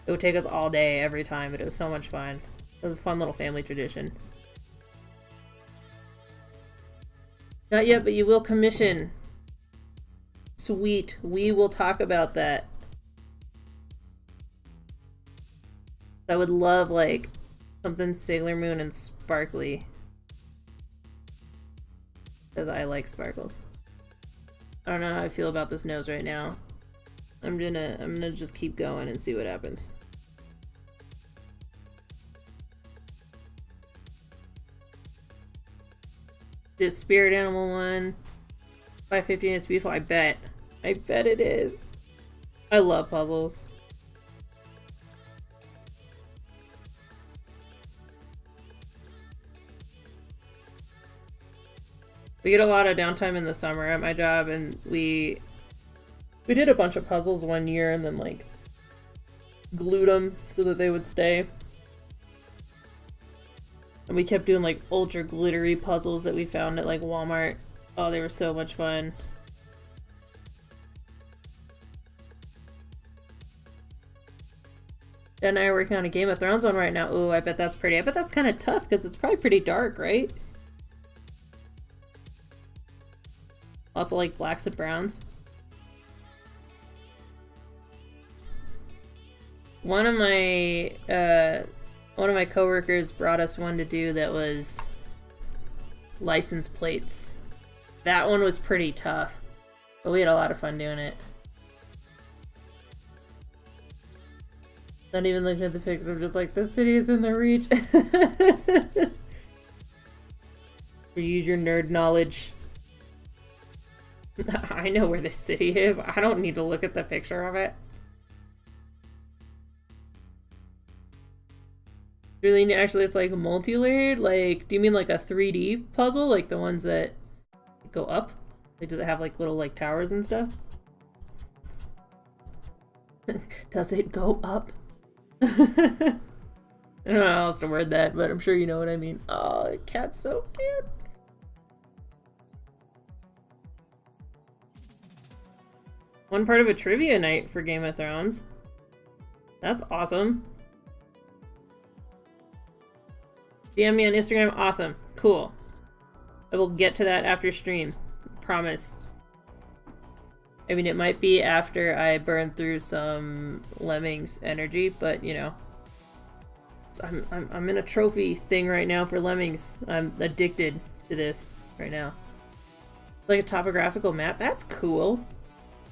It would take us all day every time, but it was so much fun. It was a fun little family tradition. Not yet, but you will commission. Sweet. We will talk about that. I would love, like, something Sailor Moon and sparkly. Because I like sparkles. I don't know how I feel about this nose right now. I'm gonna just keep going and see what happens. This spirit animal one. 550 and it's beautiful. I bet it is. I love puzzles. We get a lot of downtime in the summer at my job, and we did a bunch of puzzles one year and then like glued them so that they would stay. And we kept doing like ultra glittery puzzles that we found at like Walmart. Oh, they were so much fun. Dad and I are working on a Game of Thrones one right now. Ooh, I bet that's pretty. I bet that's kind of tough because it's probably pretty dark, right? Lots of like blacks and browns. One of my coworkers brought us one to do that was license plates. That one was pretty tough, but we had a lot of fun doing it. Not even looking at the pictures, I'm just like, this city is in the reach. You use your nerd knowledge. I know where this city is. I don't need to look at the picture of it. Really, actually, it's like multi-layered. Like, do you mean like a 3D puzzle? Like the ones that go up? Like, does it have like little like towers and stuff? Does it go up? I don't know how else to word that, but I'm sure you know what I mean. Oh, the cat's so cute. One part of a trivia night for Game of Thrones. That's awesome. DM me on Instagram. Awesome. Cool. I will get to that after stream. Promise. I mean, it might be after I burn through some Lemmings energy, but you know. I'm in a trophy thing right now for Lemmings. I'm addicted to this right now. Like a topographical map. That's cool.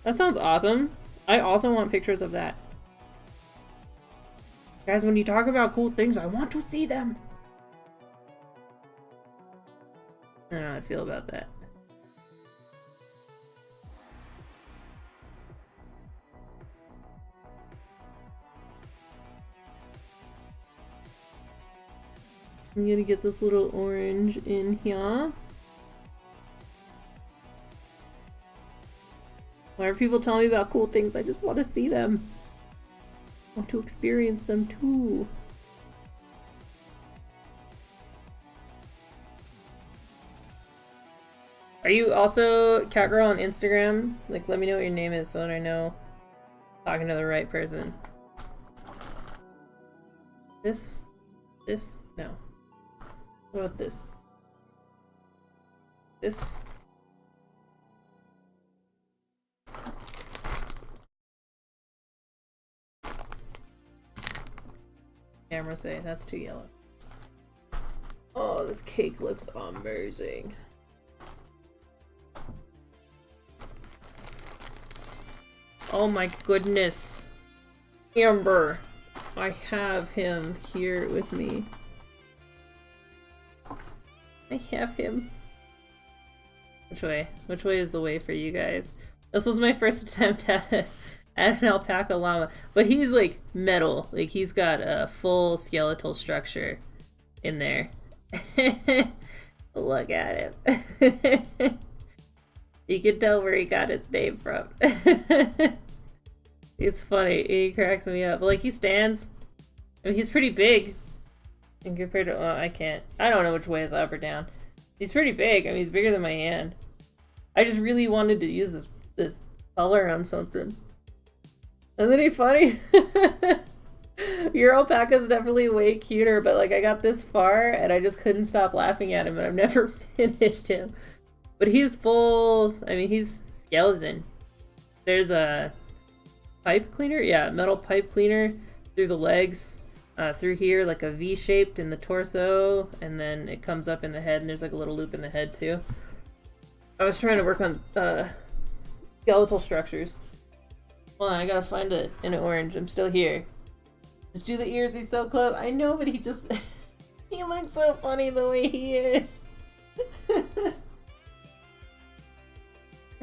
That sounds awesome. I also want pictures of that. Guys, when you talk about cool things, I want to see them. I don't know how I feel about that. I'm gonna get this little orange in here. Whenever people tell me about cool things, I just want to see them. I want to experience them too. Are you also Catgirl on Instagram? Like, let me know what your name is so that I know I'm talking to the right person. This? This? No. What about this? This? Camera say that's too yellow. Oh, this cake looks amazing. Oh my goodness. Amber. I have him here with me. I have him. Which way? Which way is the way for you guys? This was my first attempt at an alpaca llama. But he's like metal. Like he's got a full skeletal structure in there. Look at him. You can tell where he got his name from. He's funny. He cracks me up. But like he stands. I mean, he's pretty big. And compared to, I can't. I don't know which way is up or down. He's pretty big. I mean, he's bigger than my hand. I just really wanted to use this color on something. Isn't he funny? Your alpaca's definitely way cuter, but like I got this far and I just couldn't stop laughing at him and I've never finished him. But he's full, I mean, he's skeleton. There's a pipe cleaner? Yeah, metal pipe cleaner through the legs, through here, like a V-shaped in the torso, and then it comes up in the head, and there's like a little loop in the head too. I was trying to work on skeletal structures. Hold on, I gotta find it in an orange. I'm still here. Just do the ears, he's so close. I know, but he just... he looks so funny the way he is.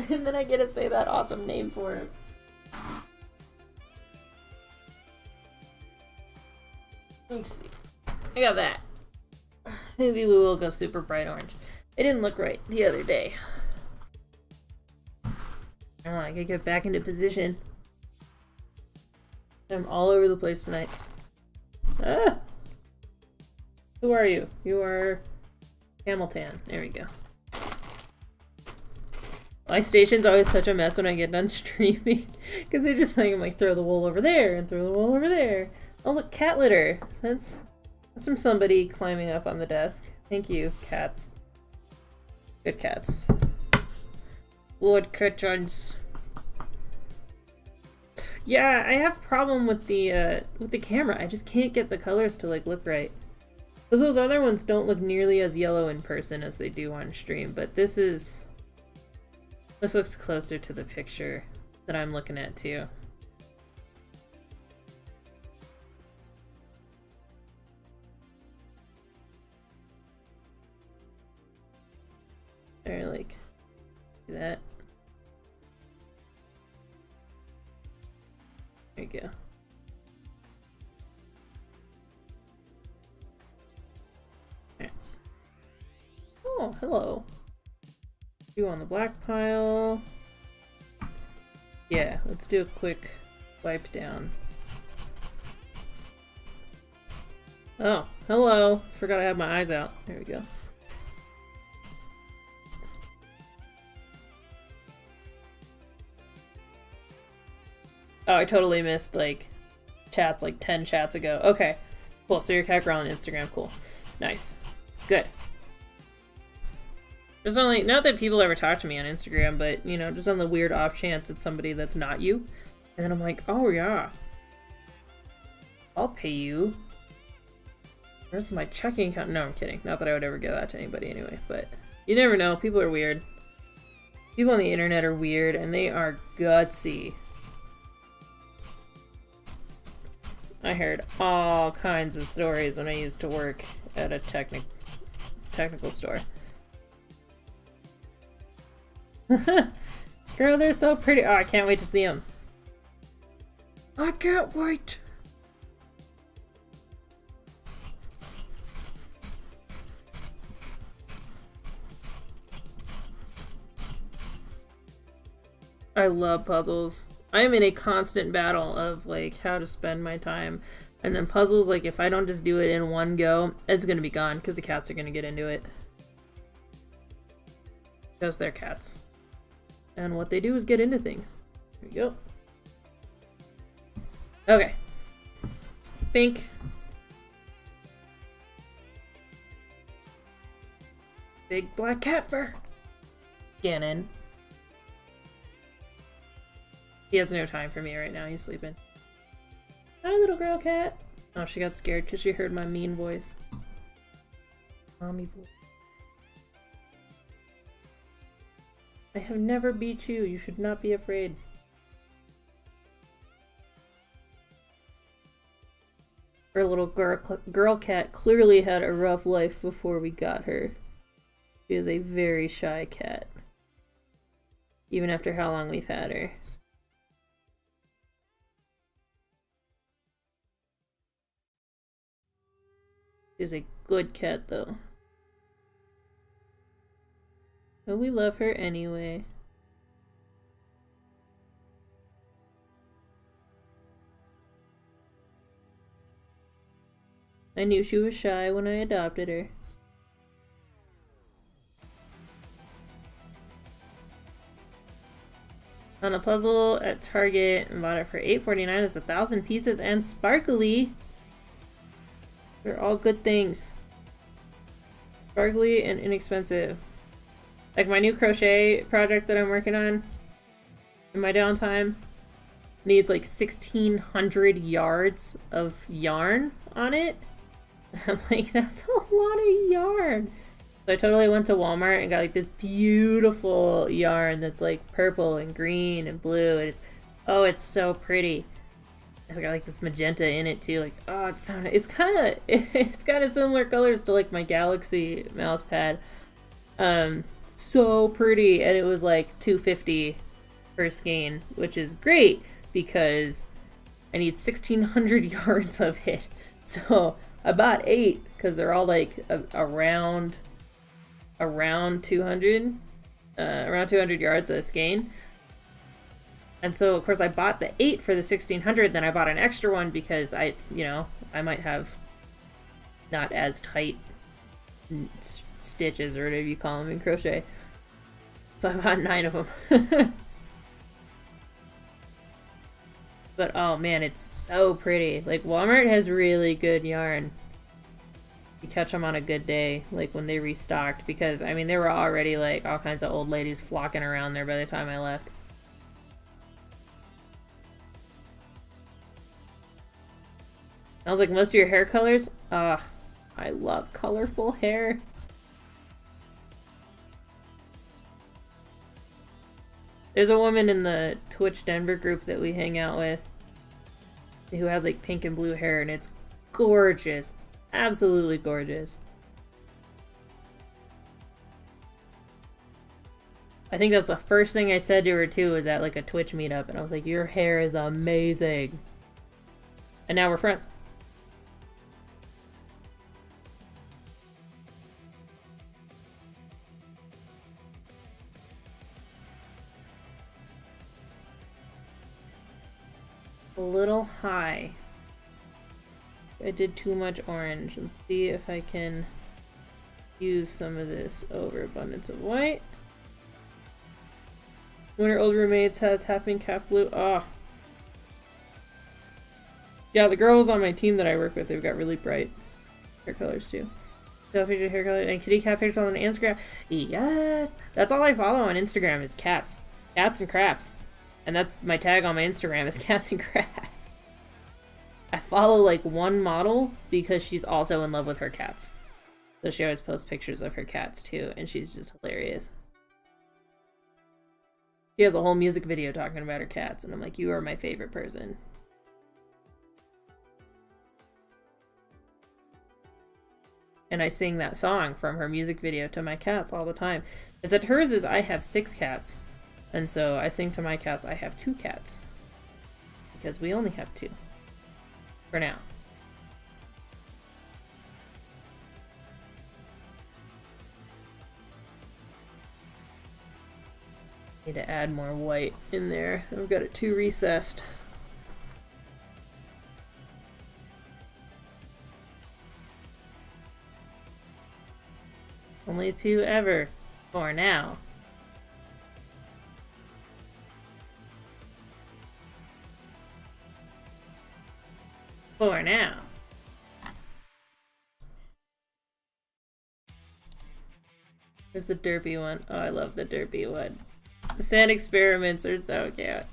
And then I get to say that awesome name for him. Let's see. I got that. Maybe we will go super bright orange. It didn't look right the other day. Oh, I gotta get back into position. I'm all over the place tonight. Ah! Who are you? You are Hamilton. There we go. My station's always such a mess when I get done streaming. Because they're just like, I'm like, throw the wool over there and throw the wool over there. Oh, look, cat litter. That's from somebody climbing up on the desk. Thank you, cats. Good cats. Good kittens. Yeah, I have a problem with the camera. I just can't get the colors to like look right. Because those other ones don't look nearly as yellow in person as they do on stream, but this looks closer to the picture that I'm looking at too. Or like do that. There you go. Right. Oh, hello. You on the black pile. Yeah, let's do a quick wipe down. Oh, hello. Forgot I had my eyes out. There we go. Oh, I totally missed, like, chats like 10 chats ago. Okay, cool. So you're cat girl on Instagram. Cool. Nice. Good. There's only, not that people ever talk to me on Instagram, but, you know, just on the weird off chance it's somebody that's not you. And then I'm like, oh yeah. I'll pay you. Where's my checking account? No, I'm kidding. Not that I would ever give that to anybody anyway, but you never know. People are weird. People on the internet are weird, and they are gutsy. I heard all kinds of stories when I used to work at a technical store. Girl, they're so pretty. Oh, I can't wait to see them. I can't wait. I love puzzles. I am in a constant battle of like how to spend my time. And then puzzles, like if I don't just do it in one go, it's gonna be gone because the cats are gonna get into it. Because they're cats. And what they do is get into things. There we go. Okay. Pink. Big black cat fur. Gannon. He has no time for me right now. He's sleeping. Hi, little girl cat. Oh, she got scared because she heard my mean voice. Mommy voice. I have never beat you. You should not be afraid. Our little girl cat clearly had a rough life before we got her. She is a very shy cat. Even after how long we've had her. She's a good cat, though. But we love her anyway. I knew she was shy when I adopted her. On a puzzle at Target and bought it for $8.49. It's 1,000 pieces and sparkly. They're all good things. Sparkly and inexpensive. Like my new crochet project that I'm working on in my downtime needs like 1,600 yards of yarn on it. I'm like, that's a lot of yarn. So I totally went to Walmart and got like this beautiful yarn that's like purple and green and blue, and it's so pretty. It's got like this magenta in it too. Like, oh, it's kind of similar colors to like my Galaxy mouse pad. So pretty, and it was like $2.50 per skein, which is great because I need 1,600 yards of it. So I bought 8 because they're all like around 200, around 200 yards a skein. And so of course I bought the 8 for the 1,600. Then I bought an extra one because I might have not as tight stitches or whatever you call them in crochet. So I bought 9 of them. But oh man, it's so pretty. Like Walmart has really good yarn. You catch them on a good day, like when they restocked, because I mean there were already like all kinds of old ladies flocking around there by the time I left. I was like, most of your hair colors? I love colorful hair. There's a woman in the Twitch Denver group that we hang out with who has like pink and blue hair, and it's gorgeous. Absolutely gorgeous. I think that's the first thing I said to her too, was at like a Twitch meetup, and I was like, your hair is amazing. And now we're friends. A little high. I did too much orange. Let's see if I can use some of this overabundance of white. One of our old roommates has half pink, half blue. Oh. Yeah, the girls on my team that I work with, they've got really bright hair colors too. So picture hair color and kitty cat pictures on Instagram. Yes! That's all I follow on Instagram is cats. Cats and crafts. And that's my tag on my Instagram is cats and crafts. I follow like one model because she's also in love with her cats. So she always posts pictures of her cats too, and she's just hilarious. She has a whole music video talking about her cats, and I'm like, you are my favorite person. And I sing that song from her music video to my cats all the time. Is that hers is I have 6 cats. And so I sing to my cats, I have 2 cats. Because we only have 2. For now. Need to add more white in there. I've got it too recessed. Only 2 ever. For now. For now. Where's the derpy one? Oh, I love the derpy one. The sand experiments are so cute.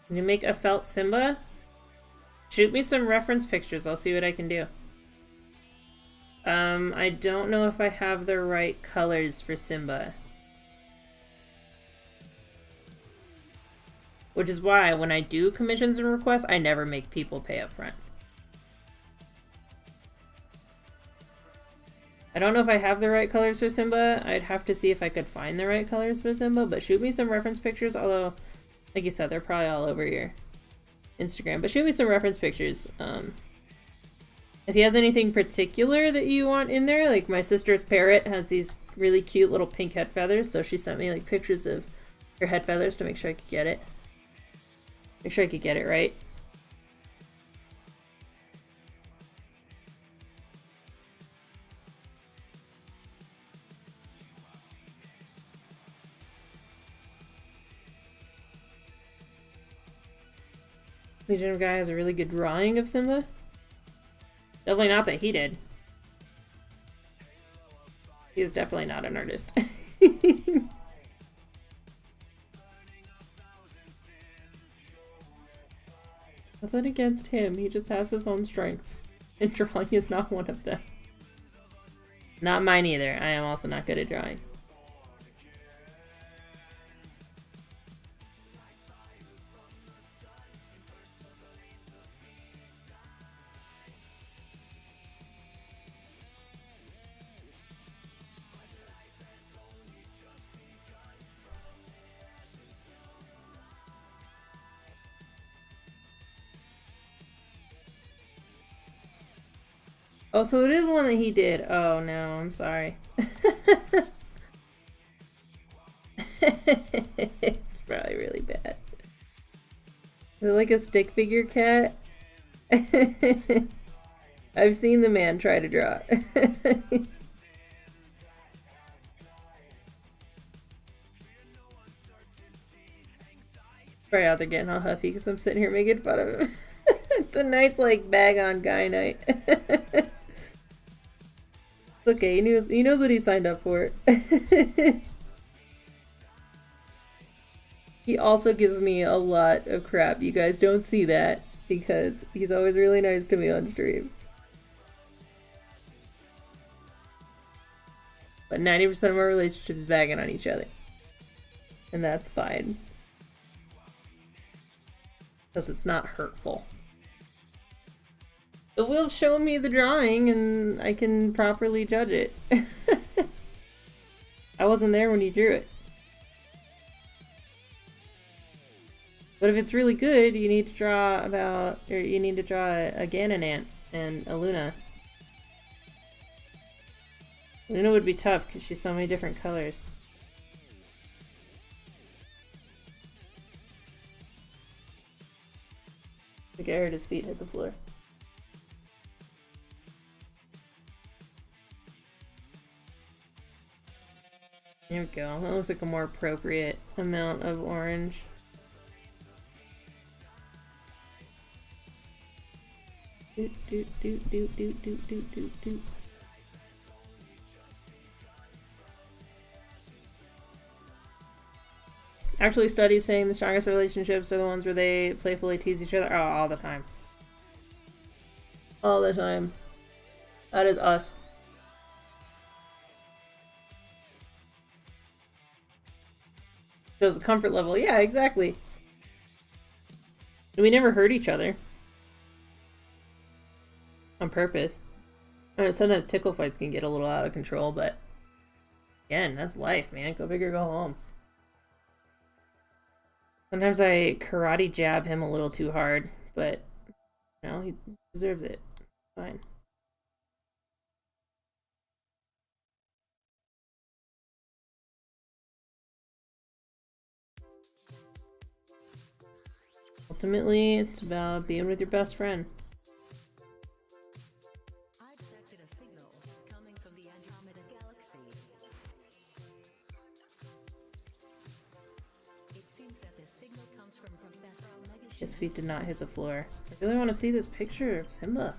Can you make a felt Simba? Shoot me some reference pictures. I'll see what I can do. I don't know if I have the right colors for Simba. Which is why when I do commissions and requests, I never make people pay up front. I don't know if I have the right colors for Simba. I'd have to see if I could find the right colors for Simba, but shoot me some reference pictures, although, like you said, they're probably all over your Instagram. But shoot me some reference pictures. If he has anything particular that you want in there, like my sister's parrot has these really cute little pink head feathers, so she sent me like pictures of her head feathers to make sure I could get it. Make sure I could get it right. Legion of Guy has a really good drawing of Simba. Definitely not that he did. He is definitely not an artist. Nothing against him, he just has his own strengths. And drawing is not one of them. Not mine either. I am also not good at drawing. Oh, so it is one that he did. Oh no, I'm sorry. It's probably really bad. Is it like a stick figure cat? I've seen the man try to draw. Right out there getting all huffy because I'm sitting here making fun of him. Tonight's like bag on guy night. It's okay, he knows what he signed up for. He also gives me a lot of crap. You guys don't see that because he's always really nice to me on stream. But 90% of our relationship is bagging on each other. And that's fine. Because it's not hurtful. It will show me the drawing and I can properly judge it. I wasn't there when you drew it. But if it's really good, you need to draw a Ganon ant and a Luna. Luna would be tough because she's so many different colors. The guy heard his feet hit the floor. There we go. That looks like a more appropriate amount of orange. Doot, doot, doot, doot, doot, doot, doot, doot, doot. Actually, studies saying the strongest relationships are the ones where they playfully tease each other. Oh, all the time. All the time. That is us. Shows a comfort level. Yeah, exactly. We never hurt each other. On purpose. I mean, sometimes tickle fights can get a little out of control, but again, that's life, man. Go big or go home. Sometimes I karate jab him a little too hard, but you know, he deserves it. Fine. Ultimately, it's about being with your best friend. I detected a signal coming from the Andromeda Galaxy. It seems that this signal comes from Professor Omega. His feet did not hit the floor. I really want to see this picture of Simba.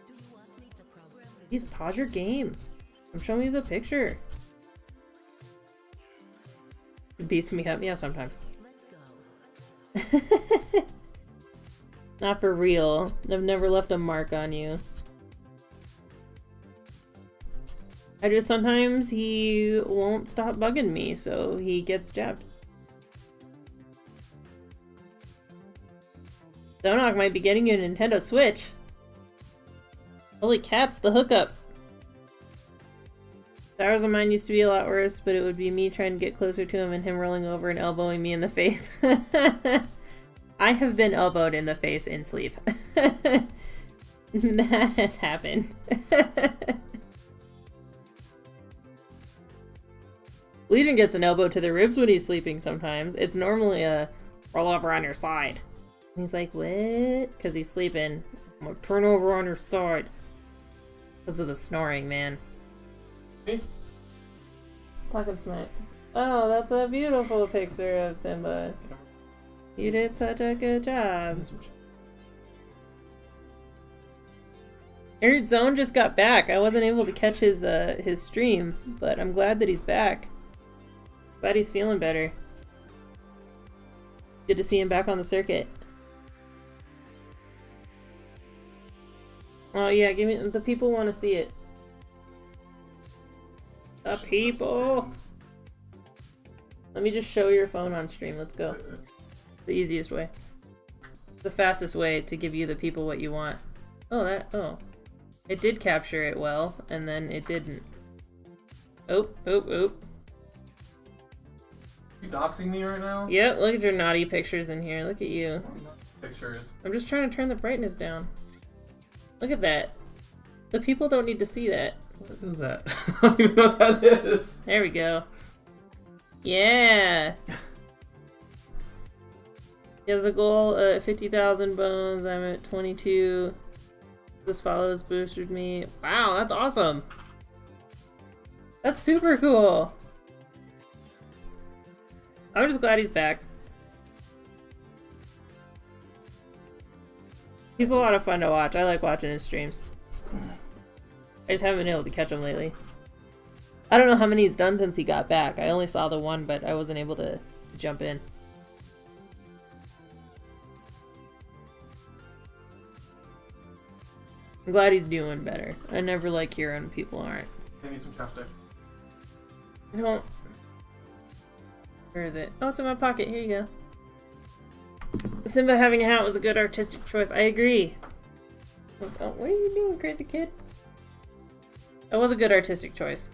Do you want me to program this? Please pause your game. I'm showing you the picture. It beats me up. Yeah, sometimes. Let's go. Not for real. I've never left a mark on you. I just sometimes he won't stop bugging me, so he gets jabbed. Donok might be getting you a Nintendo Switch. Holy cats, the hookup. Towers of mine used to be a lot worse, but it would be me trying to get closer to him and him rolling over and elbowing me in the face. I have been elbowed in the face in sleep. That has happened. Legion gets an elbow to the ribs when he's sleeping sometimes. It's normally a roll over on your side. And he's like, what? Because he's sleeping. I'm gonna turn over on your side. Because of the snoring, man. Hey. Talking smack. Oh, that's a beautiful picture of Simba. You did such a good job. I heard Zone just got back. I wasn't able to catch his stream, but I'm glad that he's back. Glad he's feeling better. Good to see him back on the circuit. Oh yeah, give me the people want to see it. The people. Let me just show your phone on stream. Let's go. The easiest way. The fastest way to give you the people what you want. Oh. It did capture it well, and then it didn't. Oh. You doxing me right now? Yep, look at your naughty pictures in here. Look at you. Pictures. I'm just trying to turn the brightness down. Look at that. The people don't need to see that. What is that? I don't even know what that is. There we go. Yeah! He has a goal at 50,000 bones. I'm at 22. This follows boosted me. Wow, that's awesome. That's super cool. I'm just glad he's back. He's a lot of fun to watch. I like watching his streams. I just haven't been able to catch him lately. I don't know how many he's done since he got back. I only saw the one, but I wasn't able to jump in. I'm glad he's doing better. I never like hearing when people aren't. I need some chapstick. I don't... Where is it? Oh, it's in my pocket. Here you go. Simba having a hat was a good artistic choice. I agree. Oh, what are you doing, crazy kid? That was a good artistic choice.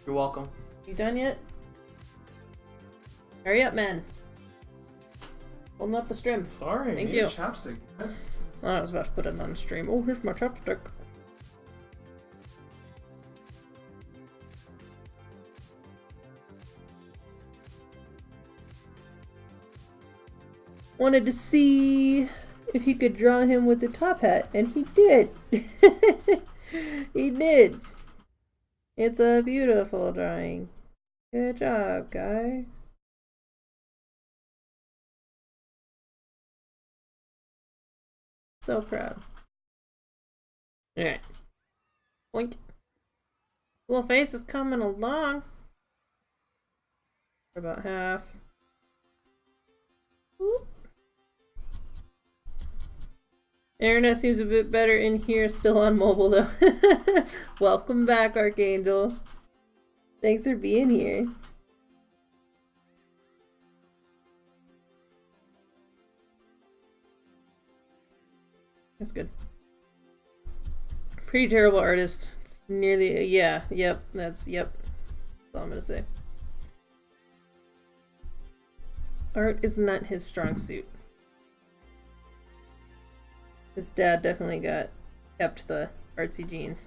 You're welcome. You done yet? Hurry up, man. Holding up the stream. Sorry, Thank I need you. a chapstick. Oh, I was about to put it on stream. Oh, here's my chopstick. Wanted to see if he could draw him with the top hat, and he did. He did. It's a beautiful drawing. Good job, guy. So proud. Alright. Boink. Little face is coming along. For about half. Whoop. Internet seems a bit better in here, still on mobile though. Welcome back, Archangel. Thanks for being here. That's good. Pretty terrible artist. It's nearly, yeah, yep, that's all I'm gonna say. Art is not his strong suit. His dad definitely kept the artsy genes.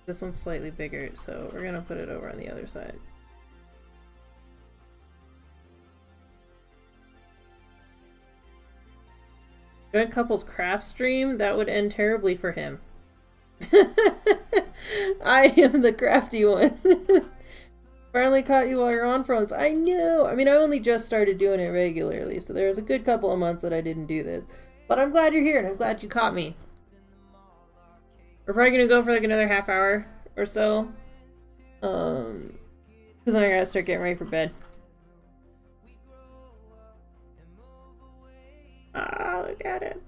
This one's slightly bigger, so we're gonna put it over on the other side. Joint couples craft stream? That would end terribly for him. I am the crafty one. Finally caught you while you're on phones. I know! I mean, I only just started doing it regularly, so there was a good couple of months that I didn't do this. But I'm glad you're here, and I'm glad you caught me. We're probably gonna go for like another half hour or so. Because then I gotta start getting ready for bed. Ah, look at it.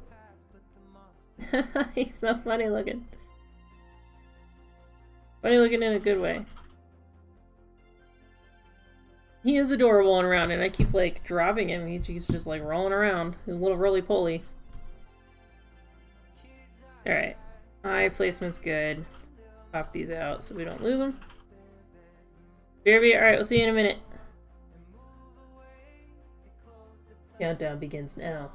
He's so funny looking. Funny looking in a good way. He is adorable and around, and I keep like dropping him. He keeps just like rolling around. He's a little roly-poly. Alright. Eye placement's good. Pop these out so we don't lose them. BRB, alright, we'll see you in a minute. Countdown begins now.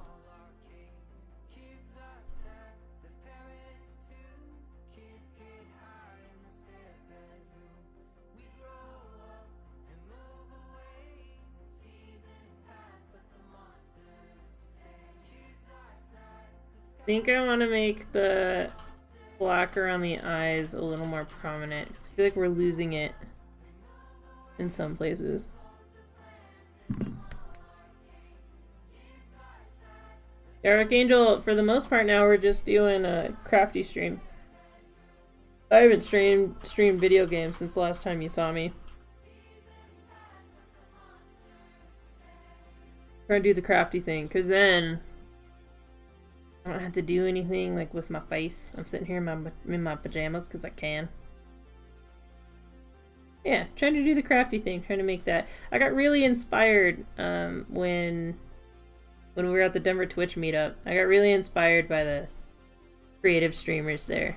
I think I want to make the black around the eyes a little more prominent, because I feel like we're losing it in some places. Yeah, Archangel, for the most part now, we're just doing a crafty stream. I haven't streamed video games since the last time you saw me. We're gonna do the crafty thing, because then I don't have to do anything like with my face. I'm sitting here in my pajamas because I can. Yeah, trying to do the crafty thing, trying to make that. I got really inspired when we were at the Denver Twitch meetup. I got really inspired by the creative streamers there.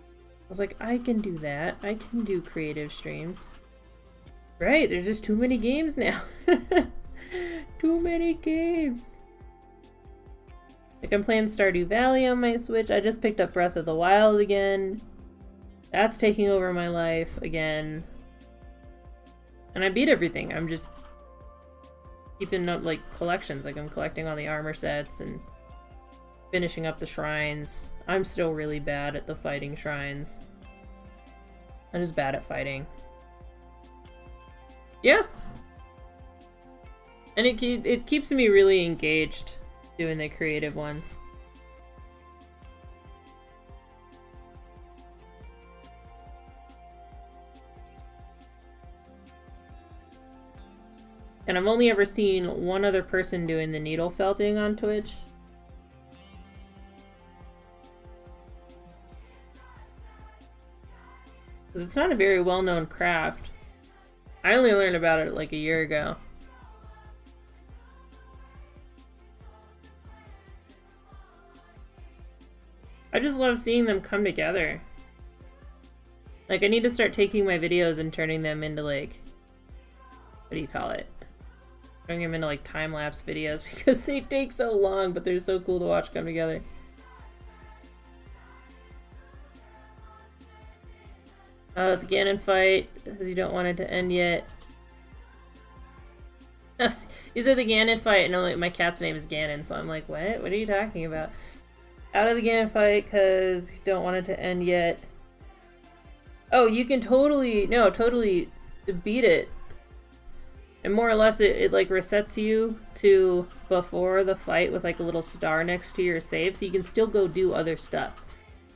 I was like, I can do that. I can do creative streams. Right, there's just too many games now. Too many games. Like, I'm playing Stardew Valley on my Switch. I just picked up Breath of the Wild again. That's taking over my life again. And I beat everything. I'm just keeping up, like, collections. Like, I'm collecting all the armor sets and finishing up the shrines. I'm still really bad at the fighting shrines. I'm just bad at fighting. Yeah. And it keeps me really engaged doing the creative ones. And I've only ever seen one other person doing the needle felting on Twitch. Because it's not a very well-known craft. I only learned about it like a year ago. I just love seeing them come together. Like, I need to start taking my videos and turning them into, like, what do you call it? Turning them into, like, time-lapse videos because they take so long, but they're so cool to watch come together. Out at the Ganon fight, because you don't want it to end yet. Oh, you said the Ganon fight, and like, my cat's name is Ganon, so I'm like, what? What are you talking about? Out of the Ganon fight, because you don't want it to end yet. Oh, you can totally beat it. And more or less, it like resets you to before the fight with like a little star next to your save, so you can still go do other stuff.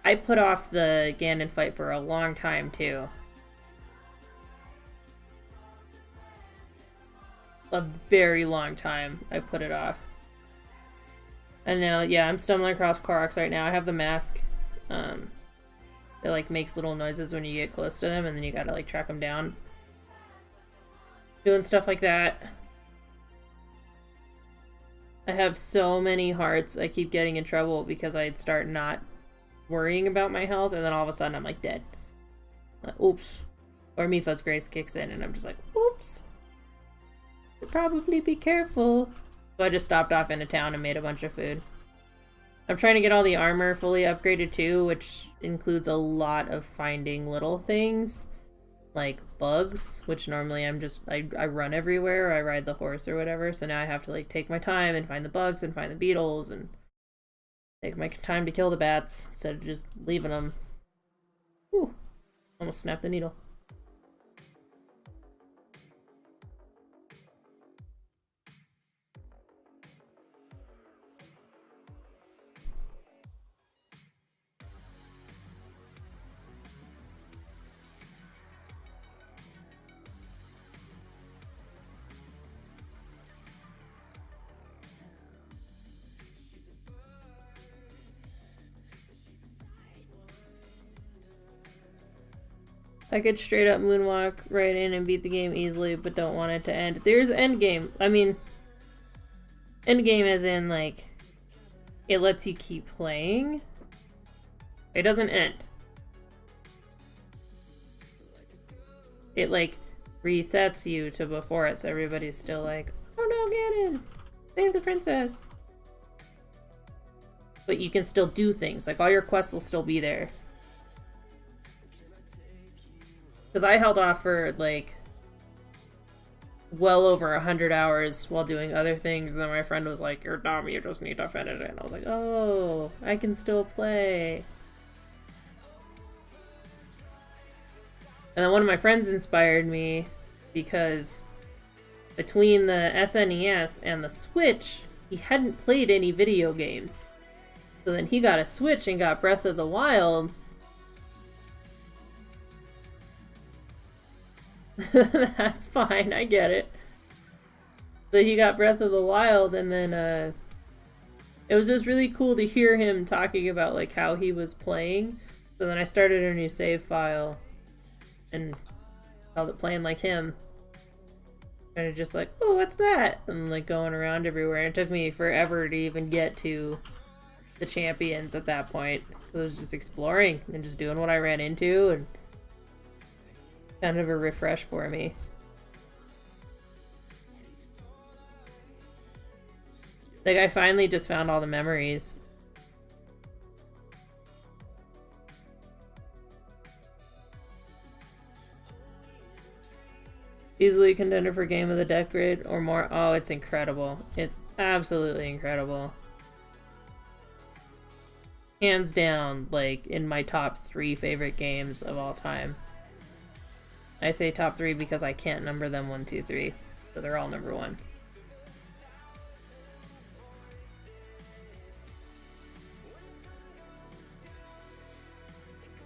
I put off the Ganon fight for a long time, too. A very long time, I put it off. And now, yeah, I'm stumbling across Koroks right now. I have the mask. It, like, makes little noises when you get close to them, and then you gotta, like, track them down. Doing stuff like that. I have so many hearts, I keep getting in trouble because I'd start not worrying about my health, and then all of a sudden I'm like dead. Like, oops. Or Mifa's Grace kicks in, and I'm just like, oops. Should probably be careful. So I just stopped off into town and made a bunch of food. I'm trying to get all the armor fully upgraded too, which includes a lot of finding little things. Like bugs, which normally I run everywhere, or I ride the horse or whatever, so now I have to like take my time and find the bugs and find the beetles and take my time to kill the bats instead of just leaving them. Whew. Almost snapped the needle. I could straight up moonwalk right in and beat the game easily, but don't want it to end. There's endgame. I mean, endgame as in, like, it lets you keep playing. It doesn't end. It, like, resets you to before it, so everybody's still like, oh no, Ganon! Save the princess! But you can still do things. Like, all your quests will still be there. Because I held off for, like, well over 100 hours while doing other things, and then my friend was like, you're dumb, you just need to finish it. And I was like, oh, I can still play. And then one of my friends inspired me because between the SNES and the Switch, he hadn't played any video games. So then he got a Switch and got Breath of the Wild. That's fine, I get it. So he got Breath of the Wild, and then it was just really cool to hear him talking about like how he was playing. So then I started a new save file and held it playing like him. Kind of just like, oh, what's that? And like going around everywhere. And it took me forever to even get to the champions at that point. So I was just exploring and just doing what I ran into, and kind of a refresh for me. Like, I finally just found all the memories. Easily contender for Game of the Decade or more. Oh, it's incredible. It's absolutely incredible. Hands down, like, in my top 3 favorite games of all time. I say top 3 because I can't number them 1, 2, 3. So they're all number 1.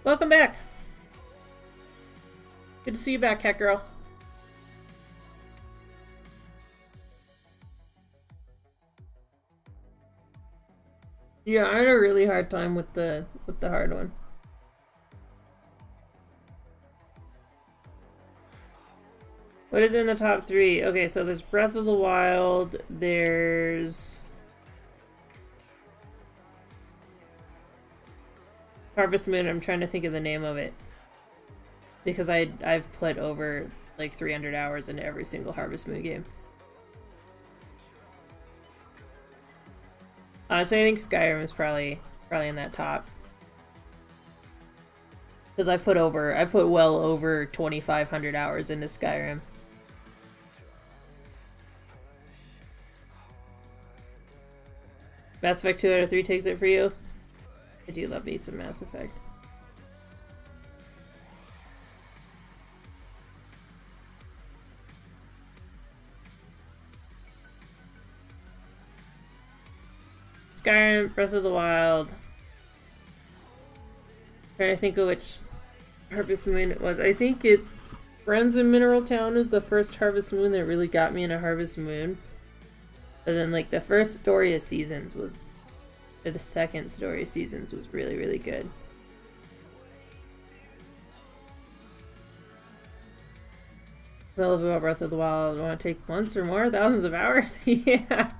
Welcome back! Good to see you back, Cat Girl. Yeah, I had a really hard time with the hard one. What is in the top 3? Okay, so there's Breath of the Wild, there's Harvest Moon. I'm trying to think of the name of it, because I've put over like 300 hours into every single Harvest Moon game. So I think Skyrim is probably in that top, because I've put well over 2,500 hours into Skyrim. Mass Effect 2 out of 3 takes it for you. I do love me some Mass Effect. Skyrim, Breath of the Wild. Trying to think of which Harvest Moon it was. I think Friends in Mineral Town is the first Harvest Moon that really got me into Harvest Moon. But then like the first Story of Seasons was, or the second Story of Seasons was really, really good. What I love about Breath of the Wild, I want to take months or more, thousands of hours. Yeah.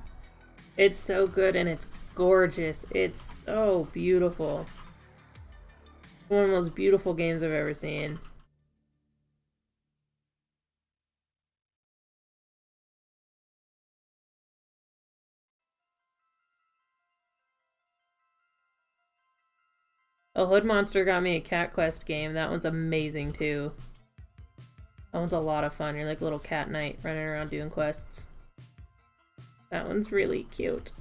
It's so good and it's gorgeous. It's so beautiful. One of the most beautiful games I've ever seen. Oh, Hood Monster got me a Cat Quest game. That one's amazing too. That one's a lot of fun. You're like a little cat knight running around doing quests. That one's really cute.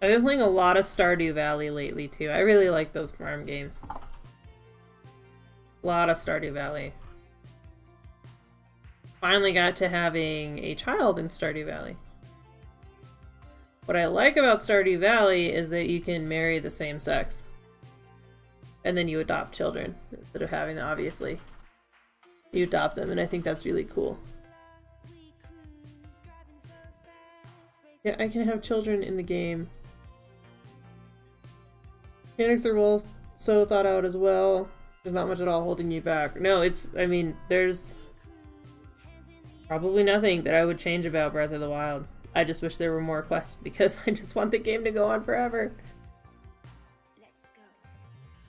I've been playing a lot of Stardew Valley lately too. I really like those farm games. A lot of Stardew Valley. Finally got to having a child in Stardew Valley. What I like about Stardew Valley is that you can marry the same sex. And then you adopt children instead of having them, obviously. You adopt them, and I think that's really cool. Yeah, I can have children in the game. Mechanics are well so thought out as well. There's not much at all holding you back. No, I mean, there's probably nothing that I would change about Breath of the Wild. I just wish there were more quests because I just want the game to go on forever.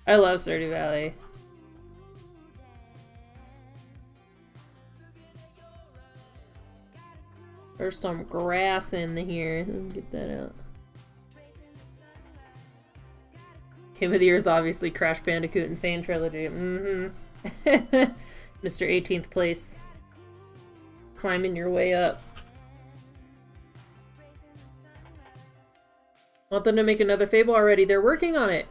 I love Stardew Valley. There's some grass in here. Let me get that out. Game of the Year is obviously Crash Bandicoot Insane Trilogy. Mr. 18th place. Climbing your way up. Want them to make another Fable already. They're working on it.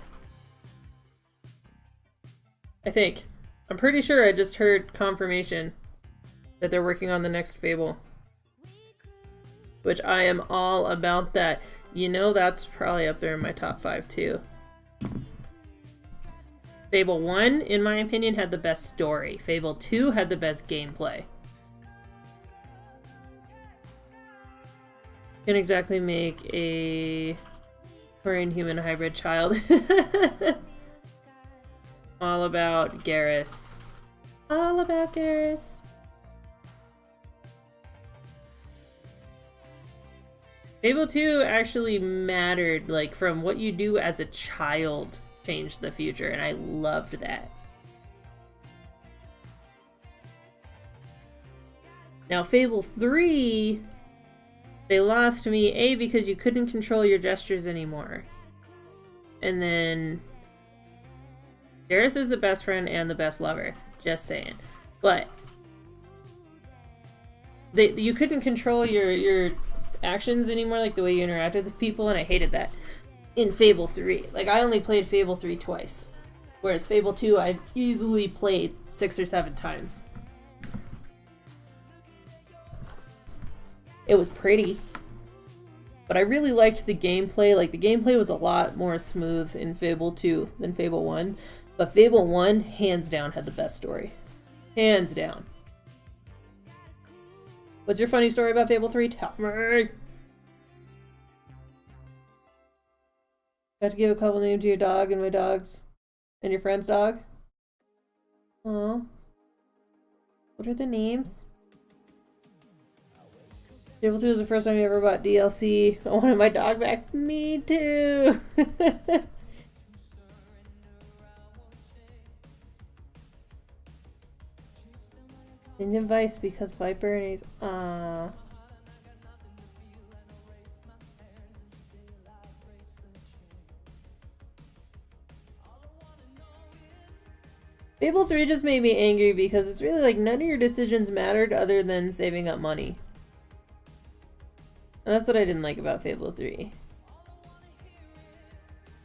I think. I'm pretty sure I just heard confirmation that they're working on the next Fable. Which I am all about that. You know, that's probably up there in my top 5 too. Fable 1, in my opinion, had the best story. Fable 2 had the best gameplay. Can't exactly make a Korean human hybrid child. All about Garrus. All about Garrus. Fable 2 actually mattered, like, from what you do as a child changed the future, and I loved that. Now, Fable 3, they lost me, A, because you couldn't control your gestures anymore. And then Garrus is the best friend and the best lover. Just saying. But you couldn't control your actions anymore, like the way you interacted with people, and I hated that in Fable 3. Like, I only played Fable 3 twice. Whereas Fable 2, I've easily played 6 or 7 times. It was pretty. But I really liked the gameplay. Like, the gameplay was a lot more smooth in Fable 2 than Fable 1. But Fable 1, hands down, had the best story. Hands down. What's your funny story about Fable 3? Tell me! Got to give a couple names to your dog and my dog's and your friend's dog? Aw. What are the names? Fable 2 was the first time you ever bought DLC. I wanted my dog back. Me too! Indian Vice because Viper and he's Fable 3 just made me angry because it's really like none of your decisions mattered other than saving up money. And that's what I didn't like about Fable 3.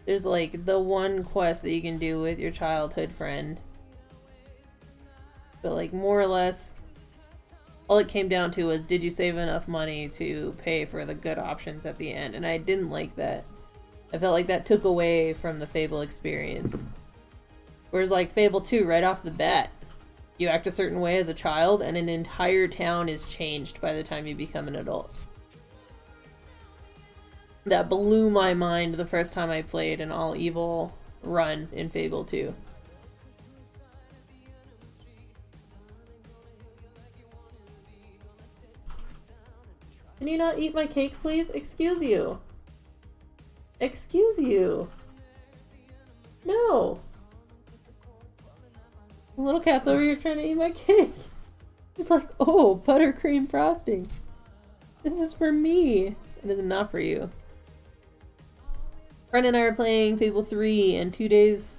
There's like the one quest that you can do with your childhood friend. But like more or less, all it came down to was did you save enough money to pay for the good options at the end? And I didn't like that. I felt like that took away from the Fable experience. Whereas like Fable 2, right off the bat, you act a certain way as a child and an entire town is changed by the time you become an adult. That blew my mind the first time I played an all-evil run in Fable 2. Can you not eat my cake, please? Excuse you. Excuse you. No. The little cat's over here trying to eat my cake. She's like, oh, buttercream frosting. This is for me. It is not for you. Friend and I were playing Fable 3, and 2 days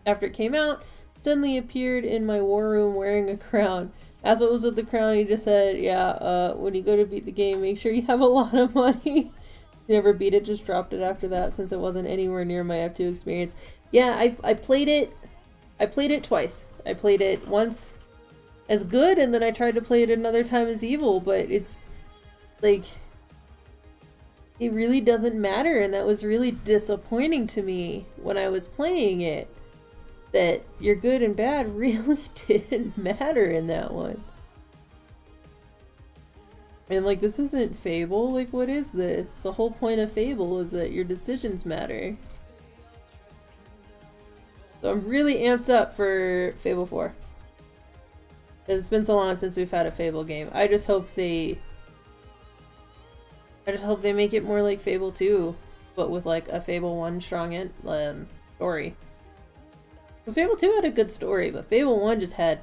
after it came out, suddenly appeared in my war room wearing a crown. Asked what was with the crown, he just said, yeah, when you go to beat the game, make sure you have a lot of money. Never beat it, just dropped it after that since it wasn't anywhere near my F2 experience. Yeah, I played it twice. I played it once as good, and then I tried to play it another time as evil, but it's like it really doesn't matter, and that was really disappointing to me when I was playing it. That your good and bad really didn't matter in that one. And like, this isn't Fable, like what is this? The whole point of Fable is that your decisions matter. So I'm really amped up for Fable 4. It's been so long since we've had a Fable game. I just hope they make it more like Fable 2, but with like a Fable 1 strong story. Because Fable 2 had a good story, but Fable 1 just had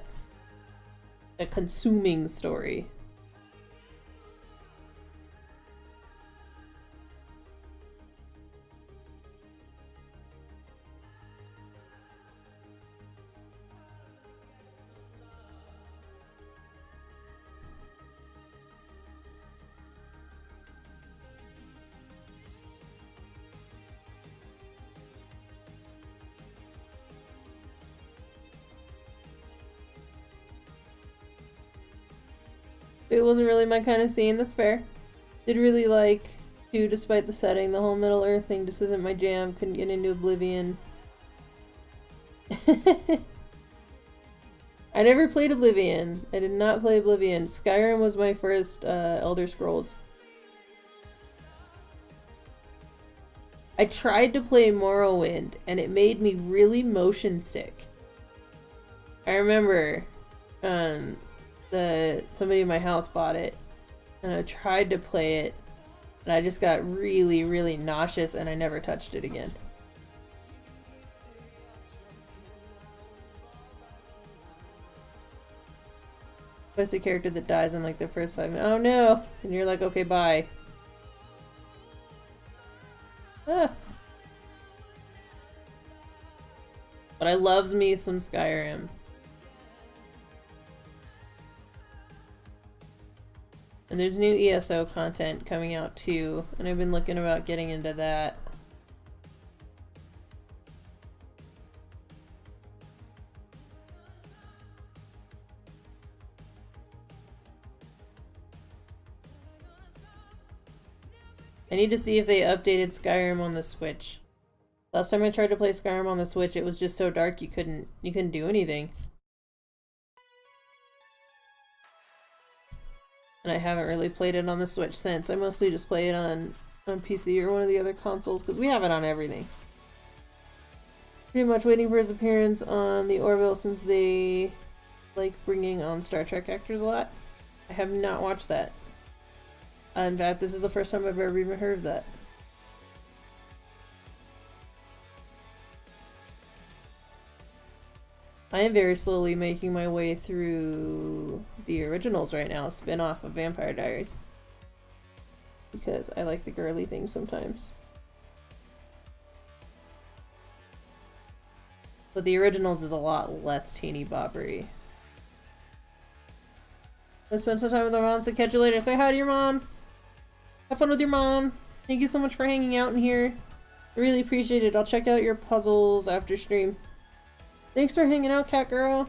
a consuming story. It wasn't really my kind of scene, that's fair. Did really like 2 despite the setting. The whole Middle Earth thing just isn't my jam. Couldn't get into Oblivion. I never played Oblivion. I did not play Oblivion. Skyrim was my first Elder Scrolls. I tried to play Morrowind and it made me really motion sick. I remember somebody in my house bought it and I tried to play it and I just got really, really nauseous and I never touched it again. Especially a character that dies in like the first 5 minutes. Oh no! And you're like, okay, bye. Ah. But I loves me some Skyrim. And there's new ESO content coming out too, and I've been looking about getting into that. I need to see if they updated Skyrim on the Switch. Last time I tried to play Skyrim on the Switch, it was just so dark you couldn't do anything. And I haven't really played it on the Switch since. I mostly just play it on PC or one of the other consoles because we have it on everything. Pretty much waiting for his appearance on the Orville since they like bringing on Star Trek actors a lot. I have not watched that. In fact, this is the first time I've ever even heard of that. I am very slowly making my way through the originals right now, spin-off of Vampire Diaries. Because I like the girly things sometimes. But the originals is a lot less teeny boppery. Let's spend some time with our mom, so catch you later. Say hi to your mom! Have fun with your mom! Thank you so much for hanging out in here. I really appreciate it. I'll check out your puzzles after stream. Thanks for hanging out, cat girl.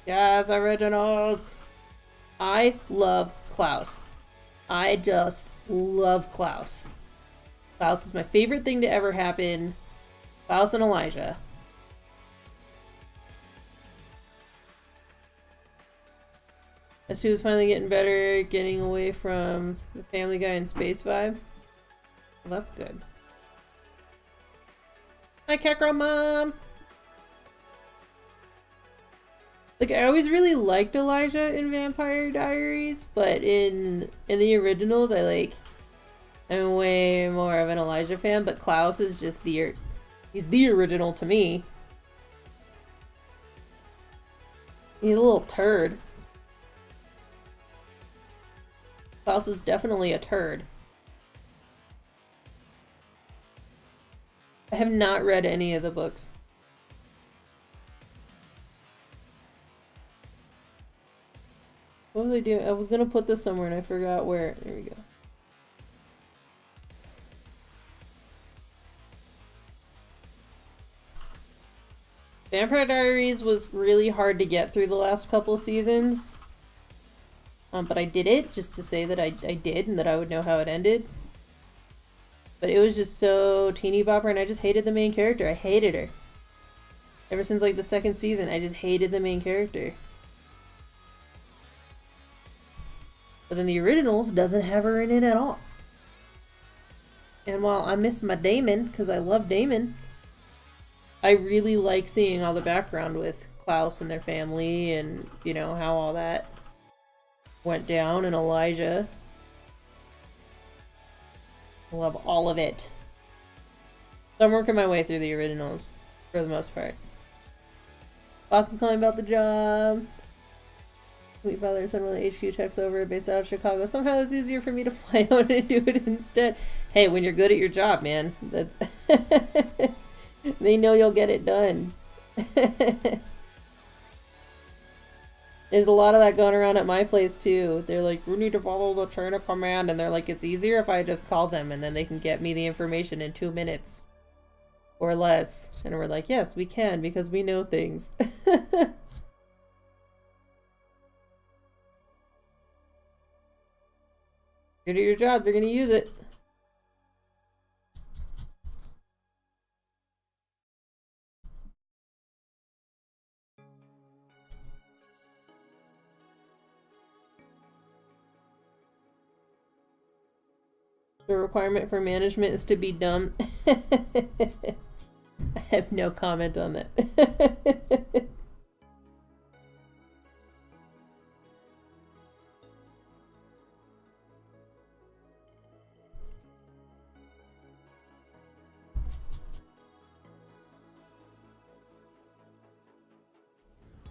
Yes, originals. I love Klaus. I just love Klaus. Klaus is my favorite thing to ever happen. Klaus and Elijah. As he was finally getting better, getting away from the Family Guy and Space vibe. Well, that's good. Hi, cat girl mom! Like, I always really liked Elijah in Vampire Diaries, but in the originals, I'm way more of an Elijah fan, but Klaus is just he's the original to me. He's a little turd. Klaus is definitely a turd. I have not read any of the books. What was I doing? I was gonna put this somewhere and I forgot where. There we go. Vampire Diaries was really hard to get through the last couple seasons. But I did it just to say that I did and that I would know how it ended. But it was just so teeny bopper and I just hated the main character. I hated her. Ever since like the second season, I just hated the main character. But then the originals doesn't have her in it at all. And while I miss my Damon, because I love Damon, I really like seeing all the background with Klaus and their family and, you know, how all that went down and Elijah. I love all of it. So I'm working my way through the originals for the most part. Boss is calling about the job. Sweet father sent one of the HQ checks over based out of Chicago. Somehow it's easier for me to fly out and do it instead. Hey, when you're good at your job, man, that's they know you'll get it done. There's a lot of that going around at my place too. They're like, we need to follow the chain of command, and they're like, it's easier if I just call them and then they can get me the information in 2 minutes. or less. And we're like, yes, we can because we know things. You do your job, they're gonna use it. The requirement for management is to be dumb. I have no comment on that.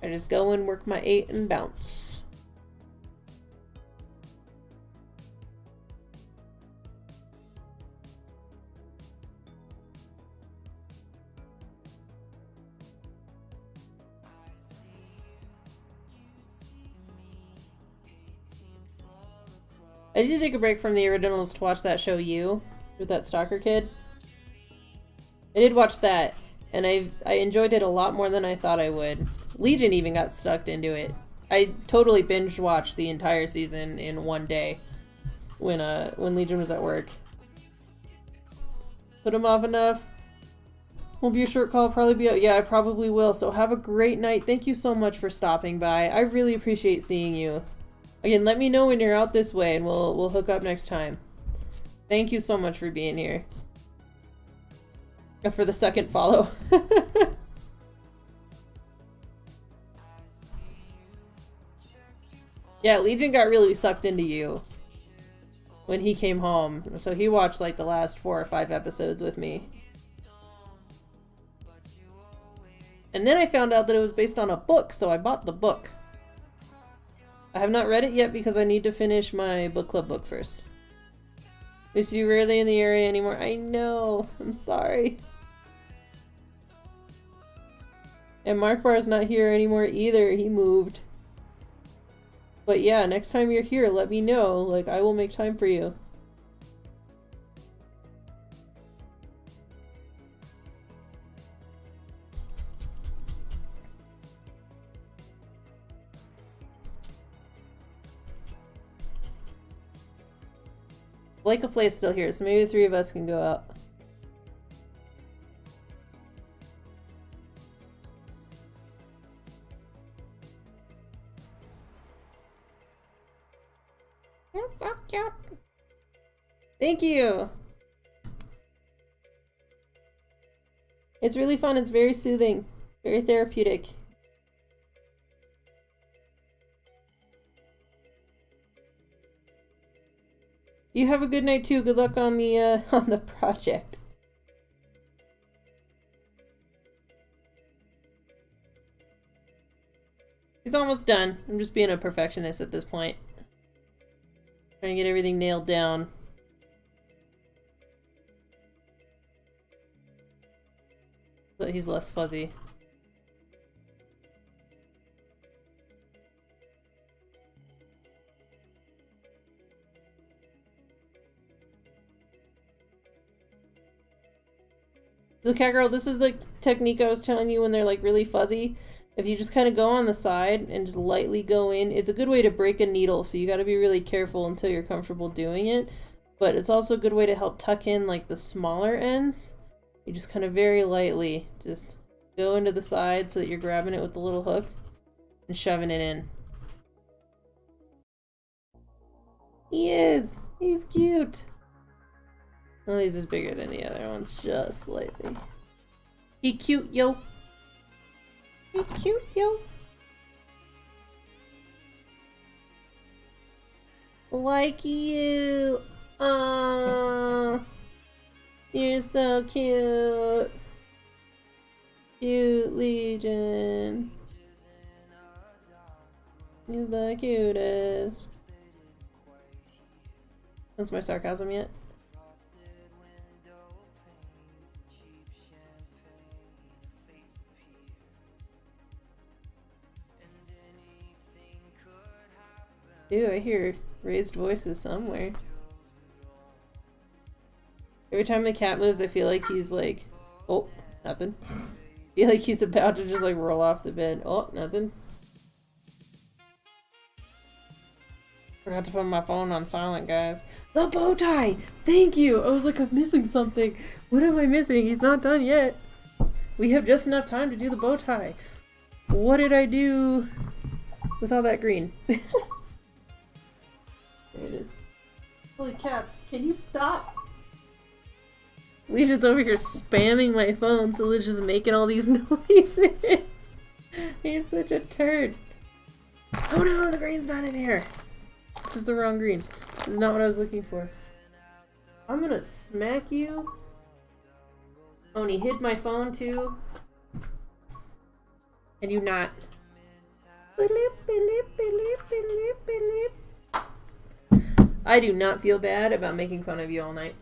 I just go and work my 8 and bounce. I did take a break from the originals to watch that show You, with that stalker kid. I did watch that, and I enjoyed it a lot more than I thought I would. Legion even got sucked into it. I totally binge watched the entire season in one day when Legion was at work. Put him off enough. Won't be a short call, probably be out. Yeah, I probably will. So have a great night. Thank you so much for stopping by. I really appreciate seeing you. Again, let me know when you're out this way and we'll hook up next time. Thank you so much for being here. For the second follow. Yeah, Legion got really sucked into You when he came home. So he watched like the last 4 or 5 episodes with me. And then I found out that it was based on a book, so I bought the book. I have not read it yet because I need to finish my book club book first. Miss you rarely in the area anymore. I know. I'm sorry. And Mark Bar's not here anymore either. He moved. But yeah, next time you're here, let me know. Like, I will make time for you. Blake Aflay's still here, so maybe the 3 of us can go out. You're so cute. Thank you. It's really fun. It's very soothing, very therapeutic. You have a good night too. Good luck on the project. He's almost done. I'm just being a perfectionist at this point. Trying to get everything nailed down. So he's less fuzzy. The cat girl, this is the technique I was telling you when they're like really fuzzy. If you just kind of go on the side and just lightly go in, it's a good way to break a needle, so you got to be really careful until you're comfortable doing it. But it's also a good way to help tuck in like the smaller ends. You just kind of very lightly just go into the side so that you're grabbing it with the little hook and shoving it in. He is! He's cute! Well, he's is bigger than the other ones, just slightly. He cute, yo. He cute, yo. Like you. Aww. You're so cute. Cute Legion. He's the cutest. That's my sarcasm yet? Ew, I hear raised voices somewhere. Every time the cat moves, I feel like he's like Oh, nothing. Feel like he's about to just like roll off the bed. Oh, nothing. Forgot to put my phone on silent, guys. The bow tie! Thank you! I was like, I'm missing something. What am I missing? He's not done yet. We have just enough time to do the bow tie. What did I do with all that green? There it is. Holy cats, can you stop? Legion's over here spamming my phone, so it's just making all these noises. He's such a turd. Oh no, the green's not in here. This is the wrong green. This is not what I was looking for. I'm gonna smack you. Oh, and he hid my phone too. And you not. I do not feel bad about making fun of you all night.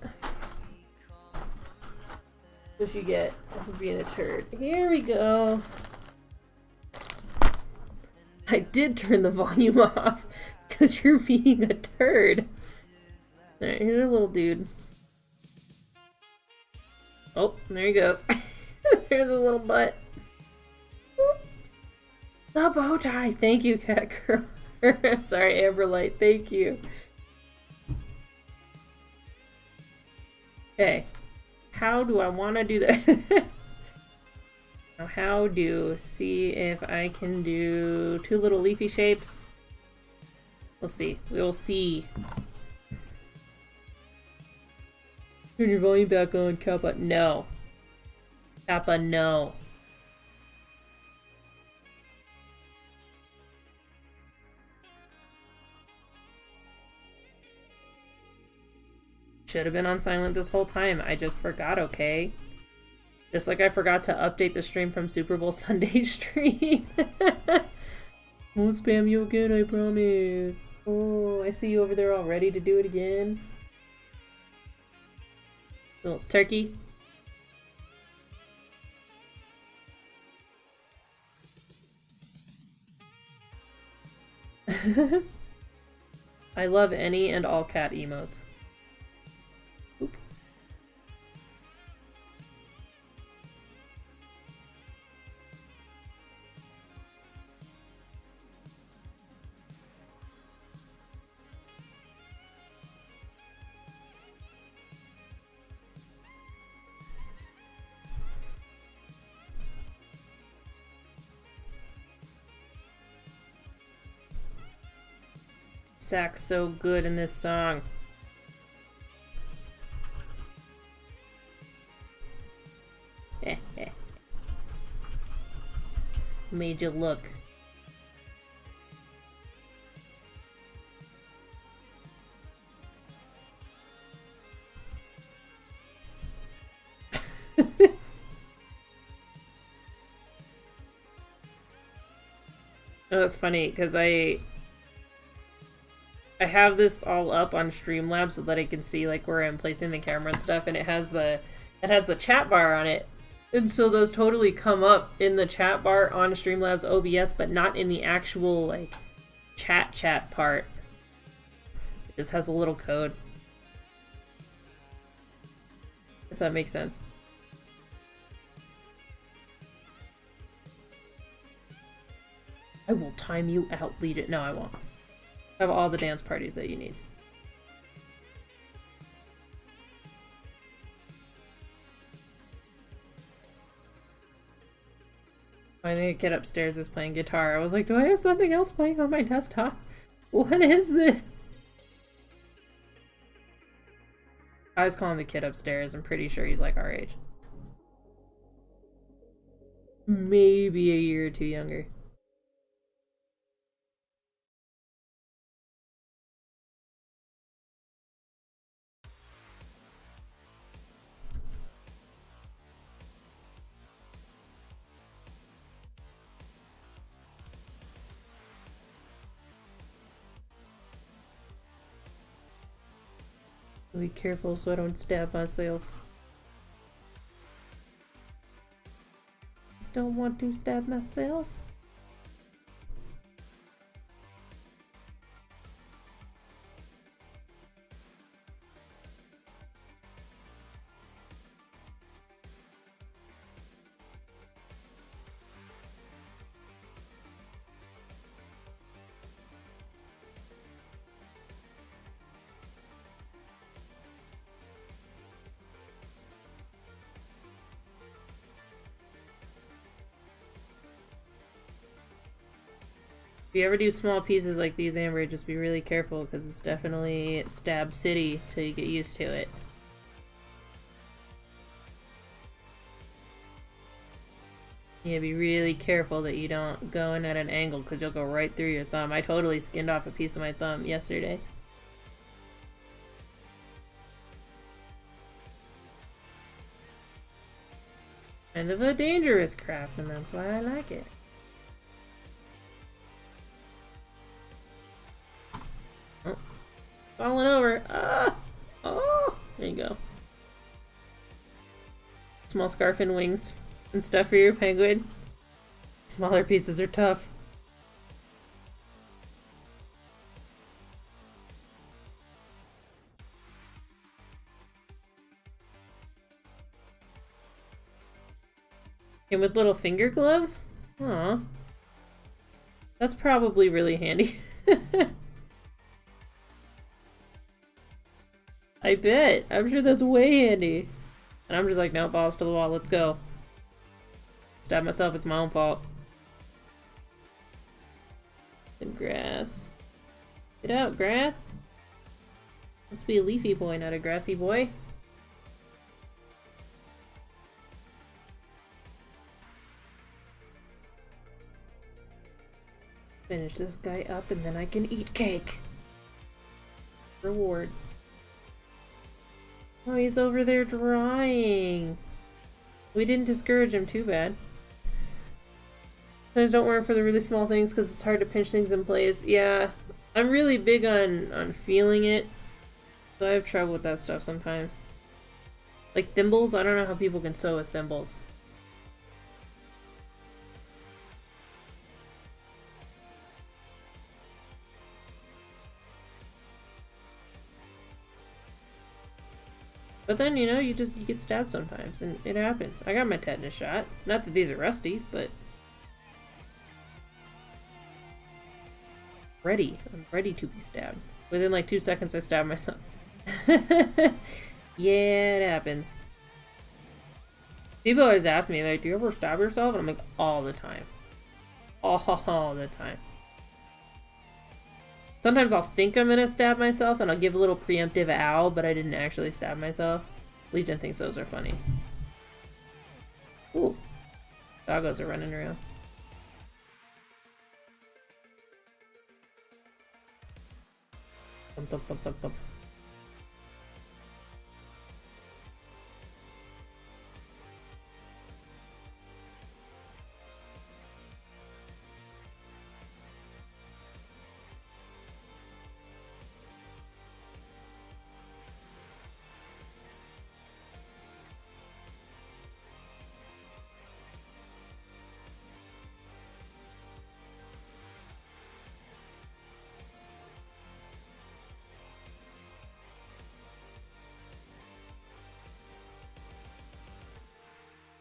What you get for being a turd. Here we go. I did turn the volume off because you're being a turd. Alright, here's a little dude. Oh, there he goes. There's a little butt. The bow tie! Thank you, cat girl. I'm sorry, Amberlight. Thank you. Okay. How do I want to do that? Now, how do see if I can do 2 little leafy shapes? We'll see. We will see. Turn your volume back on, Kappa. No. Kappa, no. Should have been on silent this whole time. I just forgot, okay? Just like I forgot to update the stream from Super Bowl Sunday stream. Won't spam you again, I promise. Oh, I see you over there all ready to do it again. Little turkey. I love any and all cat emotes. Oop. Sax so good in this song. Made you look. Oh, it's funny because I have this all up on Streamlabs so that I can see like where I'm placing the camera and stuff, and it has the chat bar on it. And so those totally come up in the chat bar on Streamlabs OBS, but not in the actual like chat part. It just has a little code. If that makes sense. I will time you out, Legion. No, I won't. I have all the dance parties that you need. I think a kid upstairs is playing guitar. I was like, do I have something else playing on my desktop? What is this? I was calling the kid upstairs. I'm pretty sure he's like our age. Maybe a year or two younger. Be careful so I don't stab myself. Don't want to stab myself. If you ever do small pieces like these, Amber, just be really careful because it's definitely stab city till you get used to it. Yeah, be really careful that you don't go in at an angle because you'll go right through your thumb. I totally skinned off a piece of my thumb yesterday. Kind of a dangerous craft, and that's why I like it. Oh, falling over. Ah! Oh! There you go. Small scarf and wings and stuff for your penguin. Smaller pieces are tough. And with little finger gloves? Aw. That's probably really handy. I bet. I'm sure that's way handy. And I'm just like, no, balls to the wall, let's go. Stab myself, it's my own fault. And grass. Get out, grass. Must be a leafy boy, not a grassy boy. Finish this guy up and then I can eat cake. Reward. Oh, he's over there drying. We didn't discourage him too bad. Sometimes don't work for the really small things because it's hard to pinch things in place. Yeah, I'm really big on feeling it. So I have trouble with that stuff sometimes. Like thimbles, I don't know how people can sew with thimbles. But then, you know, you get stabbed sometimes, and it happens. I got my tetanus shot. Not that these are rusty, but... I'm ready to be stabbed. Within like 2 seconds, I stabbed myself. Yeah, it happens. People always ask me, like, do you ever stab yourself? And I'm like, all the time. All the time. Sometimes I'll think I'm gonna stab myself and I'll give a little preemptive ow, but I didn't actually stab myself. Legion thinks those are funny. Ooh. Doggos are running around. Thump, thump, thump, thump, thump.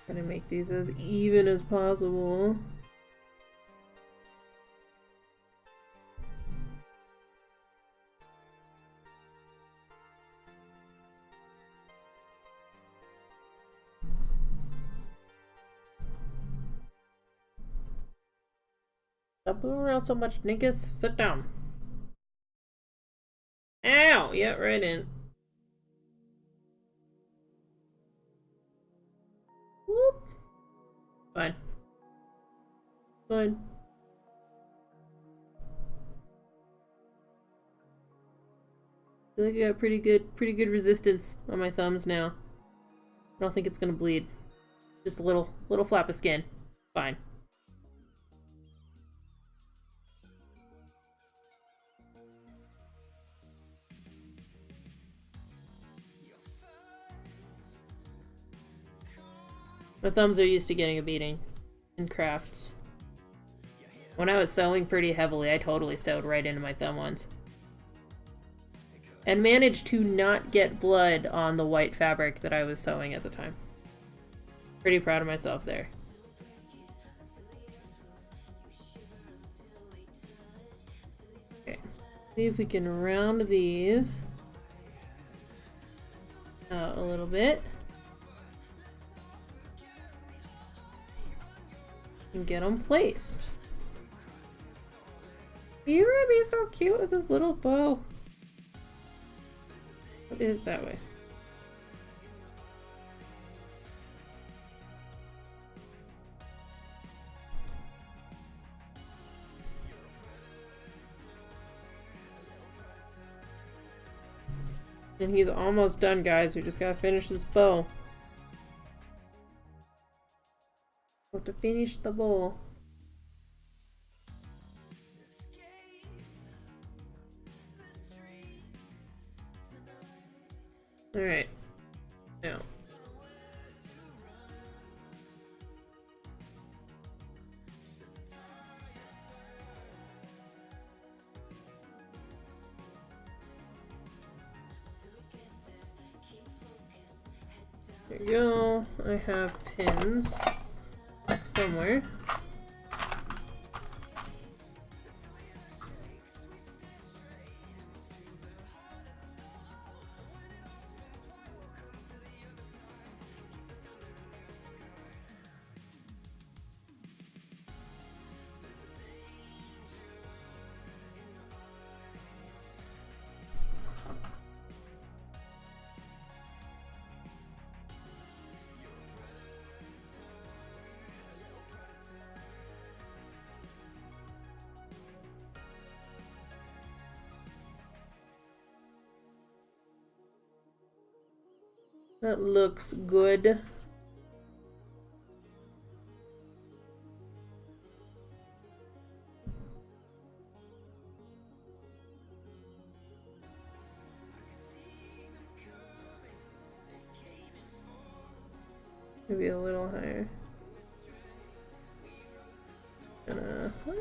Trying to make these as even as possible. Stop moving around so much, Ninkus. Sit down. Ow! Yeah, right in. Whoop. Fine. Fine. I feel like I got pretty good resistance on my thumbs now. I don't think it's gonna bleed. Just a little flap of skin. Fine. My thumbs are used to getting a beating in crafts. When I was sewing pretty heavily, I totally sewed right into my thumb once. And managed to not get blood on the white fabric that I was sewing at the time. Pretty proud of myself there. Okay, see if we can round these out a little bit. And get them placed. You would be so cute with this little bow. What is that way? And he's almost done, guys. We just gotta finish this bow. Got to finish the bow. Alright. Now. There you go. I have pins somewhere. That looks good. Maybe a little higher. What?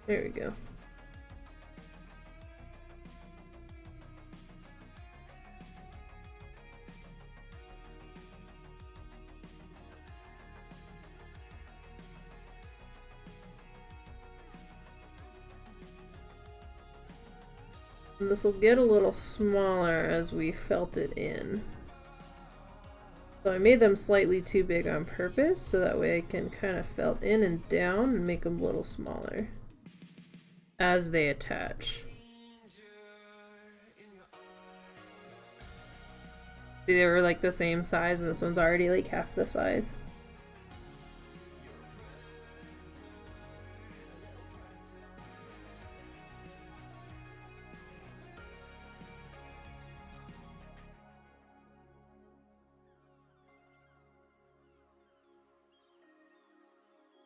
There we go. And this will get a little smaller as we felt it in. So I made them slightly too big on purpose, so that way I can kind of felt in and down and make them a little smaller as they attach. See, they were like the same size, and this one's already like half the size.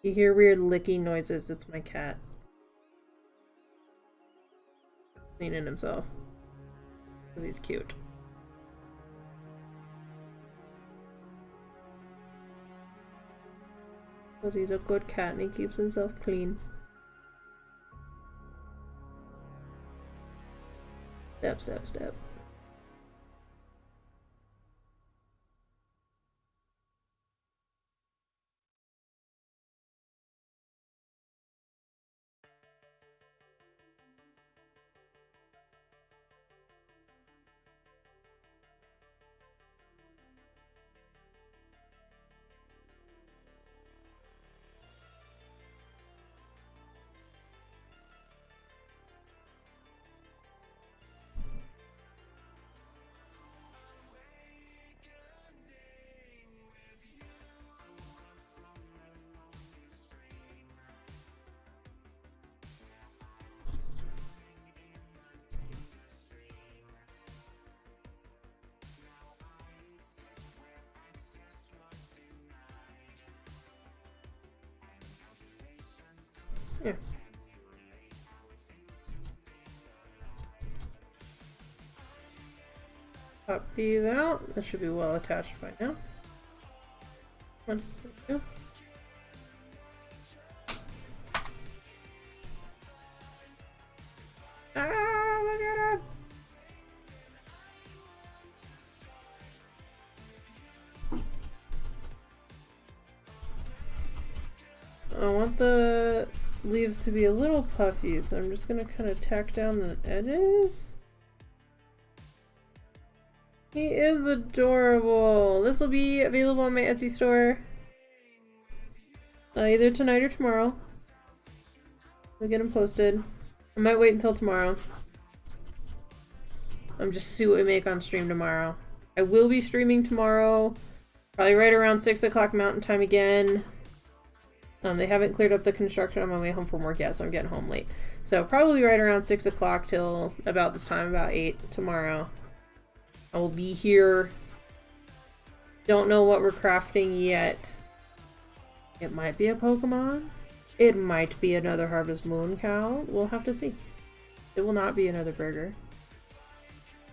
You hear weird licking noises, it's my cat. Cleaning himself. Because he's cute. Because he's a good cat and he keeps himself clean. Step, step, step. Here. Pop these out. That should be well attached by now. Come on, there we go. Ah, look at him! I want the leaves to be a little puffy, so I'm just gonna kind of tack down the edges. He is adorable. This will be available on my Etsy store either tonight or tomorrow. We'll get them posted. I might wait until tomorrow. Just to see what we make on stream tomorrow. I will be streaming tomorrow. Probably right around 6 o'clock Mountain Time again. They haven't cleared up the construction on my way home from work yet, so I'm getting home late. So probably right around 6 o'clock till about this time, about 8 tomorrow. I will be here. Don't know what we're crafting yet. It might be a Pokemon. It might be another Harvest Moon cow. We'll have to see. It will not be another burger.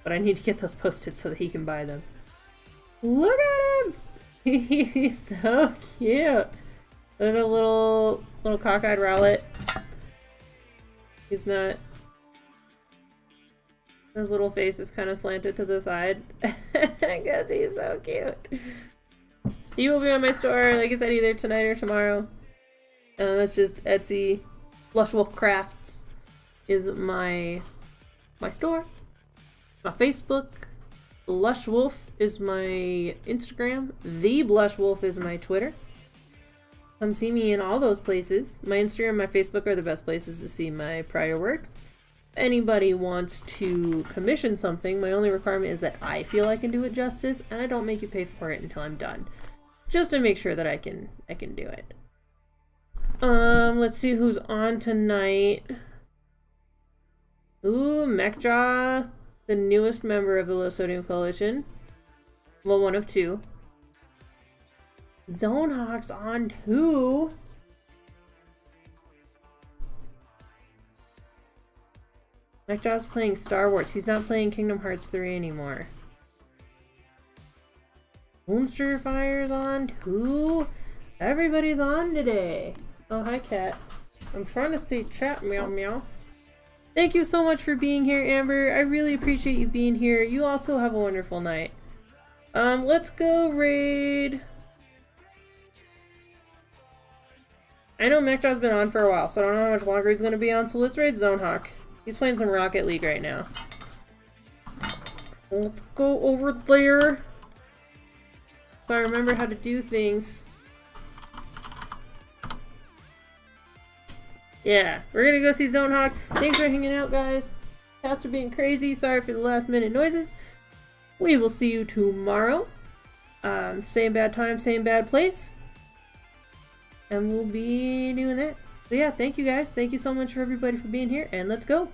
But I need to get those posted so that he can buy them. Look at him! He's so cute. There's a little cockeyed Rowlet. He's not... His little face is kind of slanted to the side. Because he's so cute. He will be on my store, like I said, either tonight or tomorrow. That's just Etsy. Blush Wolf Crafts is my store. My Facebook. Blush Wolf is my Instagram. The Blush Wolf is my Twitter. Come see me in all those places. My Instagram and my Facebook are the best places to see my prior works. If anybody wants to commission something, my only requirement is that I feel I can do it justice, and I don't make you pay for it until I'm done. Just to make sure that I can do it. Let's see who's on tonight. Ooh, Mechjaw, the newest member of the Low Sodium Coalition. Well, one of two. Zonehawk's on too. Mechjaw's playing Star Wars. He's not playing Kingdom Hearts 3 anymore. Moonster Fire's on too. Everybody's on today. Oh, hi, cat. I'm trying to see chat, meow meow. Thank you so much for being here, Amber. I really appreciate you being here. You also have a wonderful night. Let's go raid. I know Mechjaw's been on for a while, so I don't know how much longer he's going to be on, so let's raid Zonehawk. He's playing some Rocket League right now. Let's go over there. If I remember how to do things. Yeah, we're gonna go see Zonehawk. Thanks for hanging out, guys. Cats are being crazy. Sorry for the last minute noises. We will see you tomorrow. Same bad time, same bad place. And we'll be doing that. So yeah, thank you guys. Thank you so much for everybody for being here, and let's go.